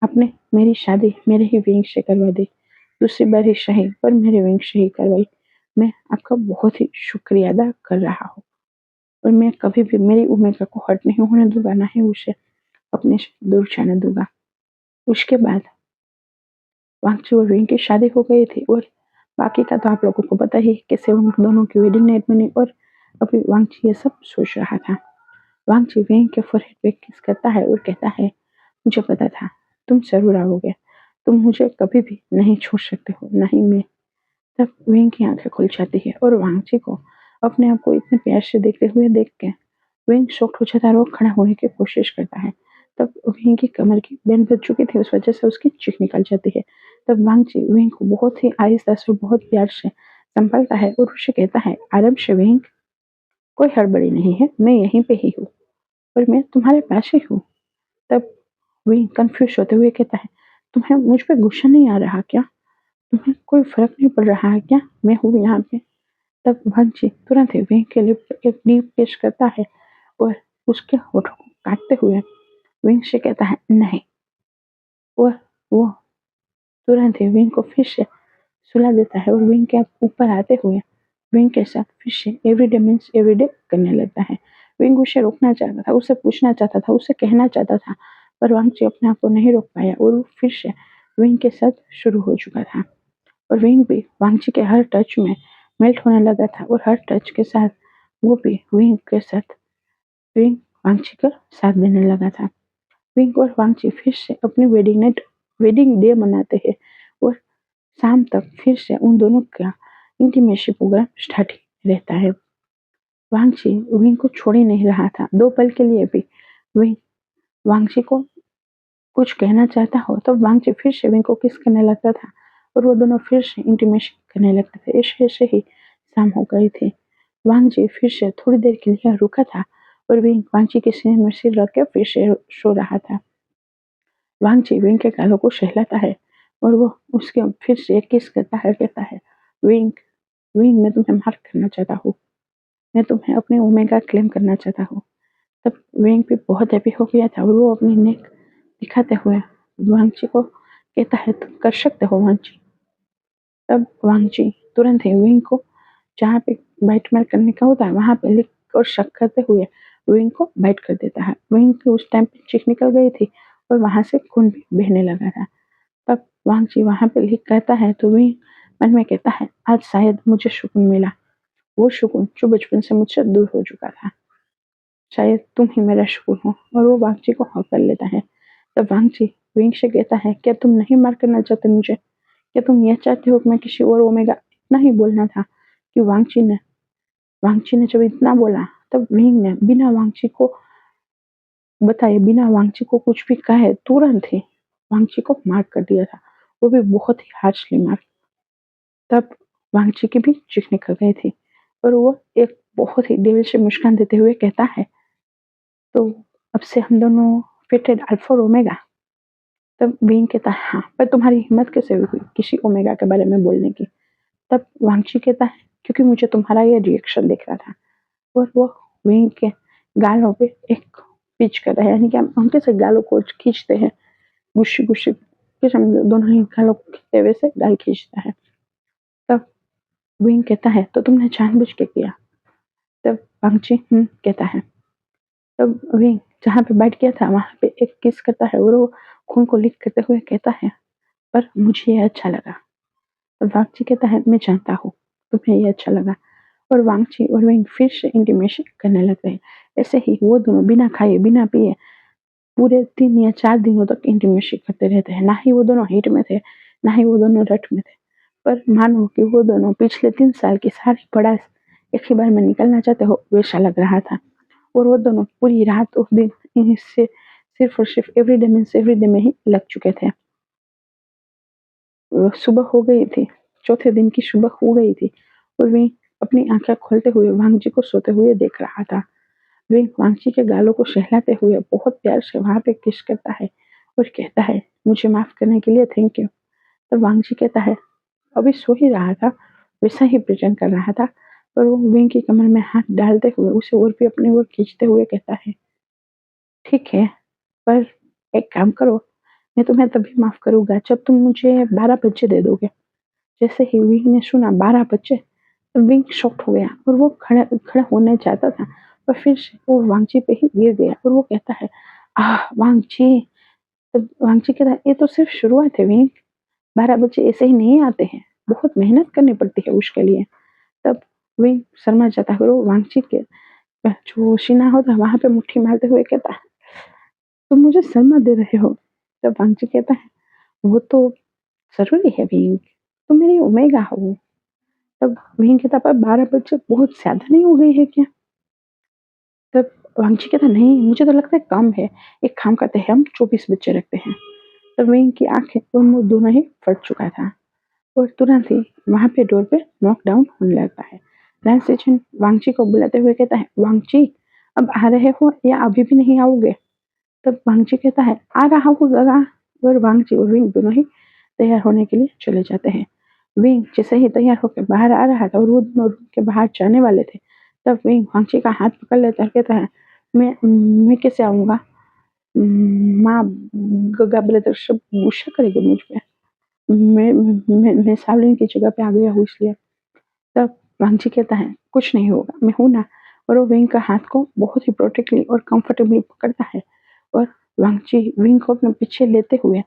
A: आपने मेरी शादी मेरे ही विंग से करवा दी, दूसरी बार ही सही पर मेरे विंग से ही करवाई। मैं आपका बहुत ही शुक्रिया अदा कर रहा हूँ और मैं कभी भी मेरी ओमेगा को हर्ट नहीं होने दूंगा, ना ही उसे अपने से दूर जाने दूंगा। उसके बाद वांगची और विंग की शादी हो गई थी और बाकी का तो आप लोगों को पता ही कैसे उन दोनों की वेडिंग नाइट बनी। और अभी वांगची ये सब सोच रहा था। वांगची विंग के फोरहेड पे किस करता है और कहता है, मुझे पता था तुम जरूर आओगे, तुम मुझे कभी भी नहीं छोड़ सकते हो, ना ही मैं। तब विंग की आंखें खुल जाती है और वांगची को अपने आप को इतने प्यार से देखते हुए देख के विंग शॉक्ड हो जाता है और वो खड़ा होने की कोशिश करता है। तब विंग की कमर की बैंड बज चुकी थी, उस वजह से उसकी चीख निकल जाती है। तब वांगची विंग को बहुत ही आहिस्ता से बहुत प्यार से संभालता है और उसे कहता है, आराम से विंग, कोई हड़बड़ी नहीं है, मैं यहीं पे ही हूँ और मैं तुम्हारे पास ही हूँ। तब विंग कंफ्यूज होते हुए कहता है, तुम्हें मुझ पे गुस्सा नहीं आ रहा क्या? तुम्हें कोई फर्क नहीं पड़ रहा है क्या मैं हूँ यहाँ पे? तब वांगची तुरंत ही विंग के लिप पे एक डीप किस करता है और उसके होठों को काटते हुए विंग से कहता है, नहीं। और वो तुरंत ही विंग को फिर से सुला देता है और विंग के ऊपर आते हुए विंग के साथ फिर से एवरीडे मीन्स एवरीडे करने लगता है। विंग उसे रोकना चाहता था, उससे पूछना चाहता था, उसे कहना चाहता था, पर वांगची अपने आप को नहीं रोक पाया और वो फिर से विंग के साथ शुरू हो चुका था। और विंग भी वांगची के हर टच में मेल्ट होने लगा था और हर टच के साथ वो भी विंग के साथ विंग वांगची का साथ देने लगा था। विंग और वांगची फिर से अपनी वेडिंग डे मनाते हैं और शाम तक फिर से उन दोनों का इंटीमेसी प्रोग्राम स्टार्ट ही रहता है। वांगची विंग को छोड़ ही नहीं रहा था, 2 पल के लिए भी। विंग वांगची को कुछ कहना चाहता हो तो वांगची फिर से विंग को किस करने लगता था और वो दोनों फिर से इंटीमेसी करने लगते थे। ऐसे ही शाम हो गई थी। वांगची फिर से थोड़ी देर के लिए रुका था और विंग वांगची के सीने में सिर रख के फिर से सो रहा था। वांगची विंग के गालों को सहलाता है और वो उसके फिर से किस करता है, कहता है, विंग, विंग, मैं तुम्हें मार्क करना चाहता हूँ, मैं तुम्हें अपने ओमेगा क्लेम करना चाहता हूँ। तब विंग भी बहुत हैप्पी हो गया था और वो अपनी नेक दिखाते हुए वांगची को कहता है, तुम कर सकते हो वांगची। तब वांगची तुरंत ही विंग को जहाँ पे बाइट मार करने का होता है वहां पे लिख और शक करते हुए विंग को बाइट कर देता है। विंग की उस टाइम पे चीख निकल गई थी और वहां से खून भी बहने लगा था। तब वांगची वहां पे लिख कहता है तो विंग मन में कहता है, आज शायद मुझे सुकून मिला, वो सुकून जो बचपन से मुझसे दूर हो चुका था। शायद तुम ही मेरा सुकून हो। और वो वांगची को हक कर लेता है। तब वांगची विंग से कहता है, क्या तुम नहीं मार करना चाहते मुझे? क्या तुम यह चाहते हो कि मैं किसी और ओमेगा? इतना ही बोलना था कि वांगची ने जब इतना बोला तब विंग ने बिना वांगची को बताए, बिना वांगची को कुछ भी कहे तुरंत ही वांगची को मार कर दिया था, वो भी बहुत ही हार्शली मार। तब वांगची की भी चीख निकल गई थी और वो एक बहुत ही डेविल से मुस्कान देते हुए कहता है, तो अब से हम दोनों फिटेड अल्फा और ओमेगा। तब विंग कहता है, हाँ, पर तुम्हारी हिम्मत कैसे हुई किसी ओमेगा के बारे में बोलने की? तब वांगची कहता है, क्योंकि मुझे तुम्हारा ये रिएक्शन दिख रहा था। और वो विंग के गालों पे एक पिच कर रहा है, यानी कि हम कैसे गालों को खींचते हैं, गुस्से गुस्से फिर हम दोनों ही गालों को खींचते हुए से गाल खींचता है। तब विंग कहता है, तो तुमने जानबूझ के किया? तब वांगची कहता है। तब विंग जहाँ पे बैठ गया था वहां पे एक किस करता है और वो खून को लिक करते हुए कहता है, पर मुझे ये अच्छा लगा। तब वांगची कहता है, मैं जानता हूँ तुम्हें ये अच्छा लगा। और वांगची और विंग फिर से इंटीमेशन करने लग गए। ऐसे ही वो दोनों बिना खाए बिना पिए पूरे 3 या 4 दिनों तक इंटीमेसी करते रहते हैं। ना ही वो दोनों हिट में थे, ना ही वो दोनों रट में थे। पर मानो कि वो दोनों पिछले 3 साल की सारी भड़ास एक ही बार में निकलना चाहते हो, वैसा लग रहा था। और वो दोनों पूरी रात उस दिन इससे सिर्फ और सिर्फ एवरीडे मीन्स एवरीडे में ही लग चुके थे। सुबह हो गई थी, चौथे दिन की सुबह हो गई थी और वे अपनी आंखें खोलते हुए वांगजी को सोते हुए देख रहा था। वे वांगची के गालों को सहलाते हुए बहुत प्यार से वहां पे किस करता है और कहता है, मुझे माफ करने के लिए थैंक यू। तो वांगची कहता है, अभी सो ही रहा था, वैसा ही प्रेजेंट कर रहा था। पर वो विंग की कमर में हाथ डालते हुए उसे और भी अपनी ओर खींचते हुए कहता है, ठीक है, पर एक काम करो, मैं तुम्हें तभी माफ करूंगा जब तुम मुझे 12 बच्चे दे दोगे। जैसे ही विंग ने सुना 12 बच्चे, तो विंग शॉक्ड हो गया और वो खड़ा खड़ा होने चाहता था, पर फिर से वो वांगची पे ही गिर गया और वो कहता है, आह वांगची। तो वांगची कहता है, ये तो सिर्फ शुरुआत है विंग, 12 बच्चे ऐसे ही नहीं आते हैं, बहुत मेहनत करनी पड़ती है उसके लिए। तब विंग शर्मा जाता है और वो वांगची के जो सीना होता है वहां पे मुट्ठी मारते हुए कहता है, तुम मुझे शर्मा दे रहे हो? तब वांगची कहता है, वो तो जरूरी है विंग, तुम मेरी ओमेगा हो। तब वहीं की पर 12 बच्चे बहुत ज्यादा नहीं हो गई है क्या? तब वांगची कहता नहीं, मुझे तो लगता है कम है, एक काम करते हैं हम 24 बच्चे रखते हैं। तब विंग की आंखें और मुंह दोनों ही फट चुका था और तुरंत ही वहां पे डोर पे नॉक डाउन होने लगता है। लैंस सेचन वांगची को बुलाते हुए कहता है, वांगची अब आ रहे हो या अभी भी नहीं आओगे? तब वांगची कहता है, आ रहा हूँ दादा। और वांगची और विंग दोनों ही तैयार होने के लिए चले जाते हैं। विंग जैसे ही तैयार होकर बाहर आ रहा था और वो दोनों रूम के बाहर जाने वाले थे, तब विंग वांगची का हाथ पकड़ लेता है और कहता है, मैं कैसे आऊंगा? माँ गगा ब्रदर सब गुस्सा करेगी मुझ पे। मैं सावलिन की जगह पे आ गया हूँ इसलिए। तब वांगची कहता है, कुछ नहीं होगा, मैं हूं ना। और वो विंग का हाथ को बहुत ही प्रोटेक्टली और कंफर्टेबली पकड़ता है और वांगची विंग को अपने पीछे लेते हुए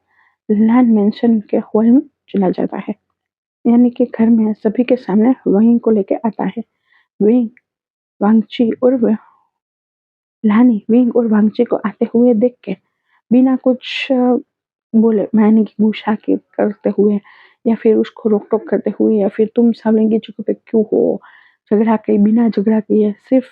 A: लैंड मेंशन के हॉल में चला जाता है, यानी कि घर में सभी के सामने विंग को लेके आता है। विंग वांगची और लानी विंग और वांगची को आते हुए देख के बिना कुछ बोले, मैंने की गुस्सा के करते हुए या फिर उसको रोक टोक करते हुए या फिर तुम सावलिन की जगह पे क्यों हो, झगड़ा के बिना झगड़ा किए सिर्फ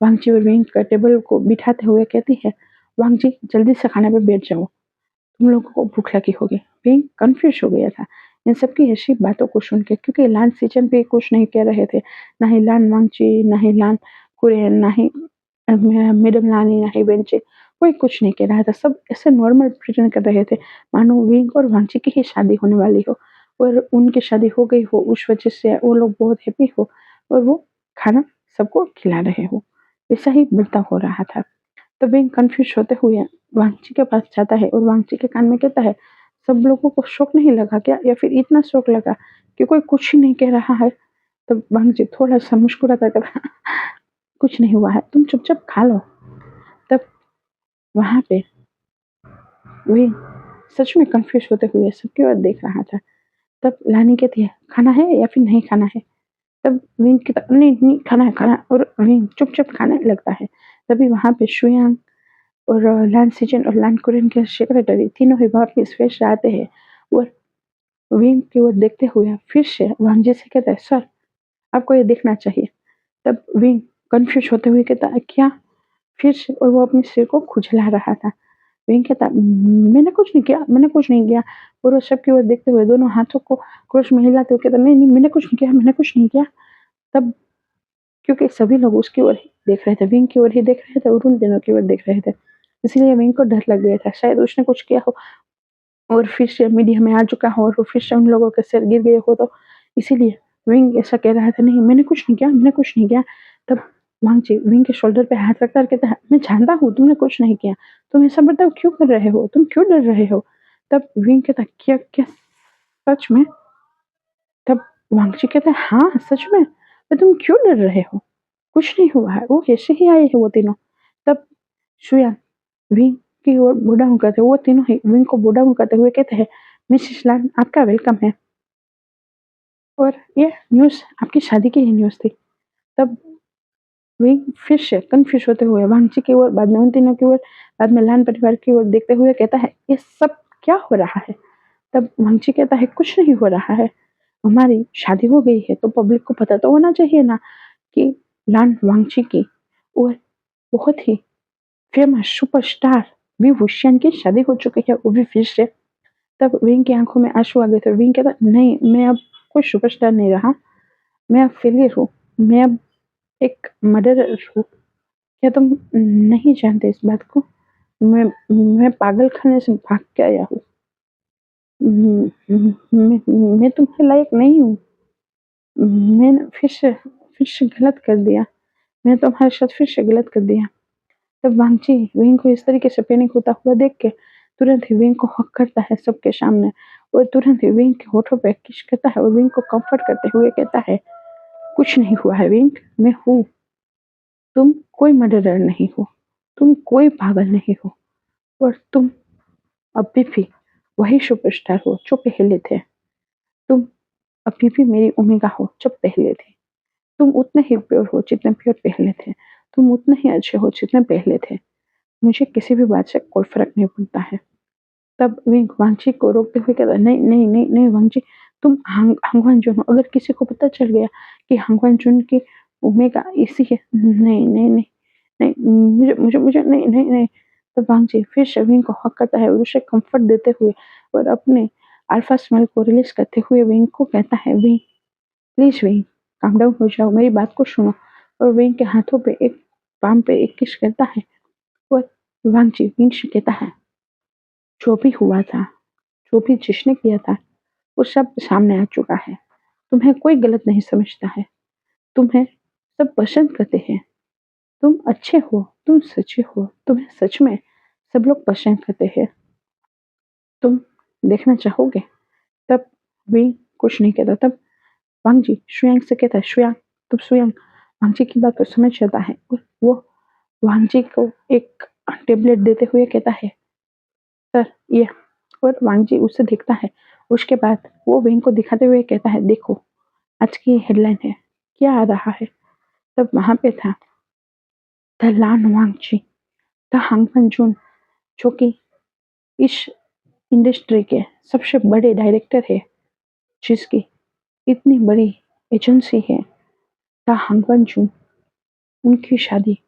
A: वांगची और विंग का टेबल को बिठाते हुए कहती है, वांगची जल्दी से खाने पे बैठ जाओ, तुम लोगों को भूख लगी होगी। पिंक कंफ्यूज हो गया था इन सबकी ऐसी बातों को सुन के, क्योंकि लान सिचन पे कुछ नहीं कह रहे थे, ना ही लान वांगची, ना ही लान कुरेन, ना ही मैडम लानी, ना ही बेंचे, कोई कुछ नहीं कह रहा था। सब ऐसे नॉर्मल प्रिटेंड कर रहे थे मानो विंग और वांगची की ही शादी होने वाली हो और उनकी शादी हो गई हो, उस वजह से वो लोग बहुत हैप्पी हो और वो खाना सबको खिला रहे हो, वैसा ही बर्ताव हो रहा था। तो विंग कंफ्यूज होते हुए वांगची के पास जाता है और वांगची के कान में कहता है, सब लोगों को शौक नहीं लगा क्या, या फिर इतना शौक लगा कि कोई कुछ ही नहीं कह रहा है? तो वांगची थोड़ा सा मुस्कुराता कहता, कुछ नहीं हुआ है, तुम चुपचाप खा लो। तब वहां पे विंग सच में कंफ्यूज होते हुए सबकी ओर देख रहा था। तब लानी कहती है, खाना है या फिर नहीं खाना है? तब विंग कहता, नहीं नहीं खाना है, खाना है। और विंग चुपचाप खाने लगता है। तभी वहां पे शुयांग और लैंड सिजन और लैंड कुरियन के सेक्रेटरी तीनों ही वापिस फिर से आते हैं और विंग की ओर देखते हुए फिर से वांगजी से कहता है, सर आपको ये देखना चाहिए। तब विंग कंफ्यूज होते हुए कहता है, क्या? फिर से, और वो अपने सिर को खुजला रहा था। विंग कहता, मैंने कुछ नहीं किया, मैंने कुछ नहीं किया। और वो सबकी ओर देखते हुए दोनों हाथों को क्रोश में हिलाते हुए कहता, नहीं नहीं मैंने कुछ नहीं किया, मैंने कुछ नहीं किया। तब क्योंकि सभी लोग उसकी ओर ही देख रहे थे, विंग की ओर ही देख रहे थे और उन दिनों की ओर देख रहे थे, इसलिए विंग को डर लग गया था शायद उसने कुछ किया हो और फिर से मीडिया में आ चुका हो और फिर से उन लोगों के सिर गिर गए हो, तो इसीलिए विंग ऐसा कह रहा था, नहीं मैंने कुछ नहीं किया, मैंने कुछ नहीं किया। तब वांगची विंग के शोल्डर पे हाथ रखकर कहता है, मैं जानता हूँ तुमने कुछ नहीं किया, तुम ऐसा बर्ताव क्यों कर रहे हो, तुम क्यों डर रहे हो? तब विंग कहता, क्या क्या सच में? तब वांगची कहता है, हाँ सच में, तो तुम क्यों डर रहे हो? कुछ नहीं हुआ है, वो ऐसे ही आए हैं वो तीनों। तब शुया विंग की ओर बूढ़ा मुंह करते, वो तीनों ही विंग को बूढ़ा मुंह करते हुए कहते हैं, मिसेस लान आपका वेलकम है। और ये न्यूज़ आपकी शादी की ही न्यूज़ थी। तब विंग फिर से कंफ्यूज होते हुए वांगची की ओर, बाद में उन तीनों की ओर, बाद में लान परिवार की ओर देखते हुए कहता है, ये सब क्या हो रहा है? तब वांगची कहता है, कुछ नहीं हो रहा है, हमारी शादी हो गई है तो पब्लिक को पता तो होना चाहिए ना कि लान वांगची की और बहुत ही फेमस सुपरस्टार वी वुशियन की शादी हो चुकी है, वो भी फिर से। तब विंग की आंखों में आंसू आ गए थे। विंग कहता, नहीं मैं अब कोई सुपरस्टार नहीं रहा, मैं अब फेलियर हूँ, मैं अब एक मर्डरर हूँ। क्या तुम नहीं जानते इस बात को? मैं मैं पागल खाने से भाग के आया हूँ। मैं तुम्हारे लायक नहीं हूँ। मैंने फिर से गलत कर दिया, मैंने तुम्हारे साथ फिर से गलत कर दिया। तब वांगची विंग को इस तरीके से पैनिक होता हुआ देख के तुरंत ही विंग को हक करता है सबके सामने और तुरंत ही विंग के होठों पे किस करता है और विंग को कंफर्ट करते हुए कहता है, कुछ नहीं हुआ है विंग, मैं हूँ, तुम कोई मर्डरर नहीं हो, तुम कोई पागल नहीं हो और तुम अभी भी वही सुपरस्टार हो जो पहले थे, तुम अभी भी मेरी ओमेगा हो जब पहले थे, तुम उतने ही प्योर हो जितने प्योर पहले थे, तुम उतने ही अच्छे हो जितने पहले थे, मुझे किसी भी बात से कोई फर्क नहीं पड़ता है। तब विंग वांगची को रोकते हुए कहता, नहीं नहीं नहीं नहीं वांगची, तुम हांगवान जुन हो, अगर किसी को पता चल गया कि हांगवान जुन की ओमेगा इसी है, नहीं नहीं नहीं, नहीं, मुझे मुझे मुझे नहीं नहीं नहीं। तो वांगजी फिर से विंग को हक करता है और उसे कंफर्ट देते हुए और अपने अल्फा स्मेल को रिलीज करते हुए विंग को कहता है, wing please wing calm down हो जाओ, मेरी बात को सुनो। और विंग के हाथों पे एक पाम पे एक किस करता है और वांगजी विंग से कहता है, जो भी हुआ था, जो भी जिसने किया था, वो सब सामने आ चुका है। तुम्हें कोई गलत नहीं समझता है, तुम्हें सब पसंद करते हैं, तुम अच्छे हो, तुम सच्चे हो, तुम्हें सच में सब लोग पसंद करते हैं, तुम देखना चाहोगे? तब वे कुछ नहीं कहता। तब वांग जी शुयांग से कहता है, शुयांग तुम शुयांग वांग जी की बात को समझ जाता है और वो वांग जी को एक टेबलेट देते हुए कहता है, सर ये। और वांग जी उसे देखता है। उसके बाद वो वेंग को दिखाते हुए कहता है, देखो आज की हेडलाइन है, क्या आ रहा है? तब वहां पे था the lawn Wang ji, the हांगफन जून, जो कि इस इंडस्ट्री के सबसे बड़े डायरेक्टर है, जिसकी इतनी बड़ी एजेंसी है द हांगफन जून। उनकी शादी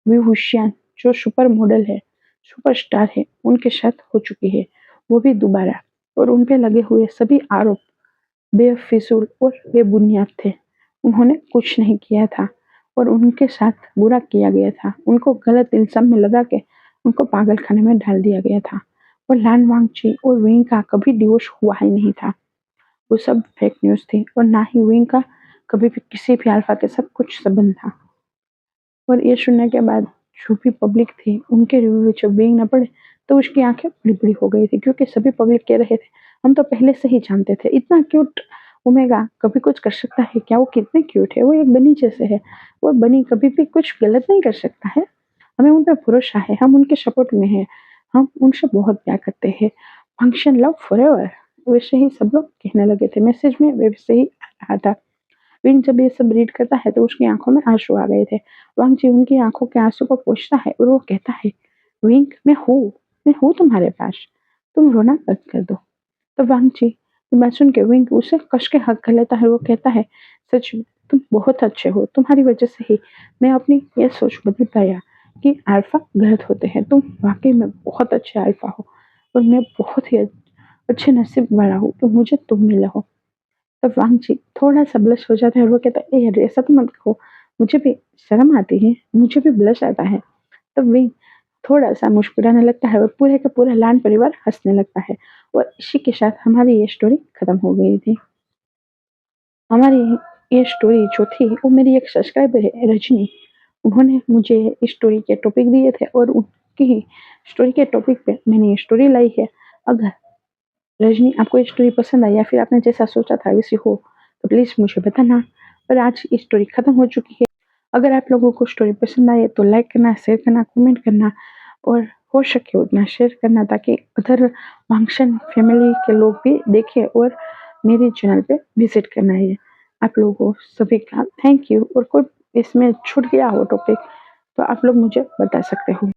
A: विभू श्यान, जो सुपर मॉडल है, सुपरस्टार है, उनके साथ हो चुकी है, वो भी दोबारा। और उन पे लगे हुए सभी आरोप बेफिजूल और बेबुनियाद थे। उन्होंने कुछ नहीं किया था और उनके साथ बुरा किया गया था। उनको गलत इल्जाम में लगा के उनको पागल खाने में डाल दिया गया था। और लान वांगची और विंग का कभी डिवोर्स हुआ ही नहीं था। वो सब फेक न्यूज़ थी और ना ही विंग का कभी भी किसी भी अल्फा के साथ कुछ संबंध था। और ये सुनने के बाद जो भी पब्लिक थी, उनके रिव्यू जब विंग न पढ़े तो उसकी आंखें बड़ी बड़ी हो गई थी, क्योंकि सभी पब्लिक कह रहे थे, हम तो पहले से ही जानते थे, इतना क्यूट ओमेगा कभी कुछ कर सकता है क्या? वो कितने क्यूट है, वो एक बनी जैसे है, वो बनी कभी भी कुछ गलत नहीं कर सकता है। हमें उन पर भरोसा है, हम उनके सपोर्ट में हैं, हम उनसे बहुत प्यार करते हैं। फंक्शन लव फॉरएवर, वैसे ही सब लोग कहने लगे थे, मैसेज में वैसे ही आ रहा था। विंग जब ये सब रीड करता है तो उसकी आंखों में आंसू आ गए थे। वांग जी उनकी आंखों के आंसू को पोंछता है और वो कहता है, विंग मैं हूँ तुम्हारे पास, तुम रोना बंद कर दो। तो वांग जी की बात सुन के विंग उसे कस के हक कर लेता है। वो कहता है, सच में तुम बहुत अच्छे हो, तुम्हारी वजह से ही मैं अपनी ये सोच बदल पाया कि अल्फा गलत होते हैं। तुम वाकई में बहुत अच्छे अल्फा हो और मैं बहुत ही अच्छे नसीब वाला हूँ कि मुझे तुम मिला हो। तब वांग जी थोड़ा-सा ब्लश हो जाता है और वो कहता है, "ए यार ऐसा तो मत कहो, मुझे भी शर्म आती है, मुझे भी ब्लश आता है।" तब विंग थोड़ा-सा मुस्कुराने लगता है और पूरे का पूरा लान परिवार हँसने लगता है। और इसी के साथ हमारी ये स्टोरी खत्म हो गई थी। हमारी ये स्टोरी जो थी वो मेरी एक सब्सक्राइबर है रजनी, उन्होंने मुझे इस स्टोरी के टॉपिक दिए थे और उनकी ही स्टोरी के टॉपिक पे मैंने ये स्टोरी लाई है। अगर रजनी आपको ये स्टोरी पसंद आई या फिर आपने जैसा सोचा था वैसी हो तो प्लीज़ मुझे बताना। और आज ये स्टोरी खत्म हो चुकी है। अगर आप लोगों को स्टोरी पसंद आए तो लाइक करना, शेयर करना, कमेंट करना और हो सके उतना शेयर करना, ताकि अदर फंक्शन फैमिली के लोग भी देखें और मेरे चैनल पे विजिट करना है। आप लोगों सभी का थैंक यू। और कोई इसमें छूट गया हो टॉपिक तो आप लोग मुझे बता सकते हो।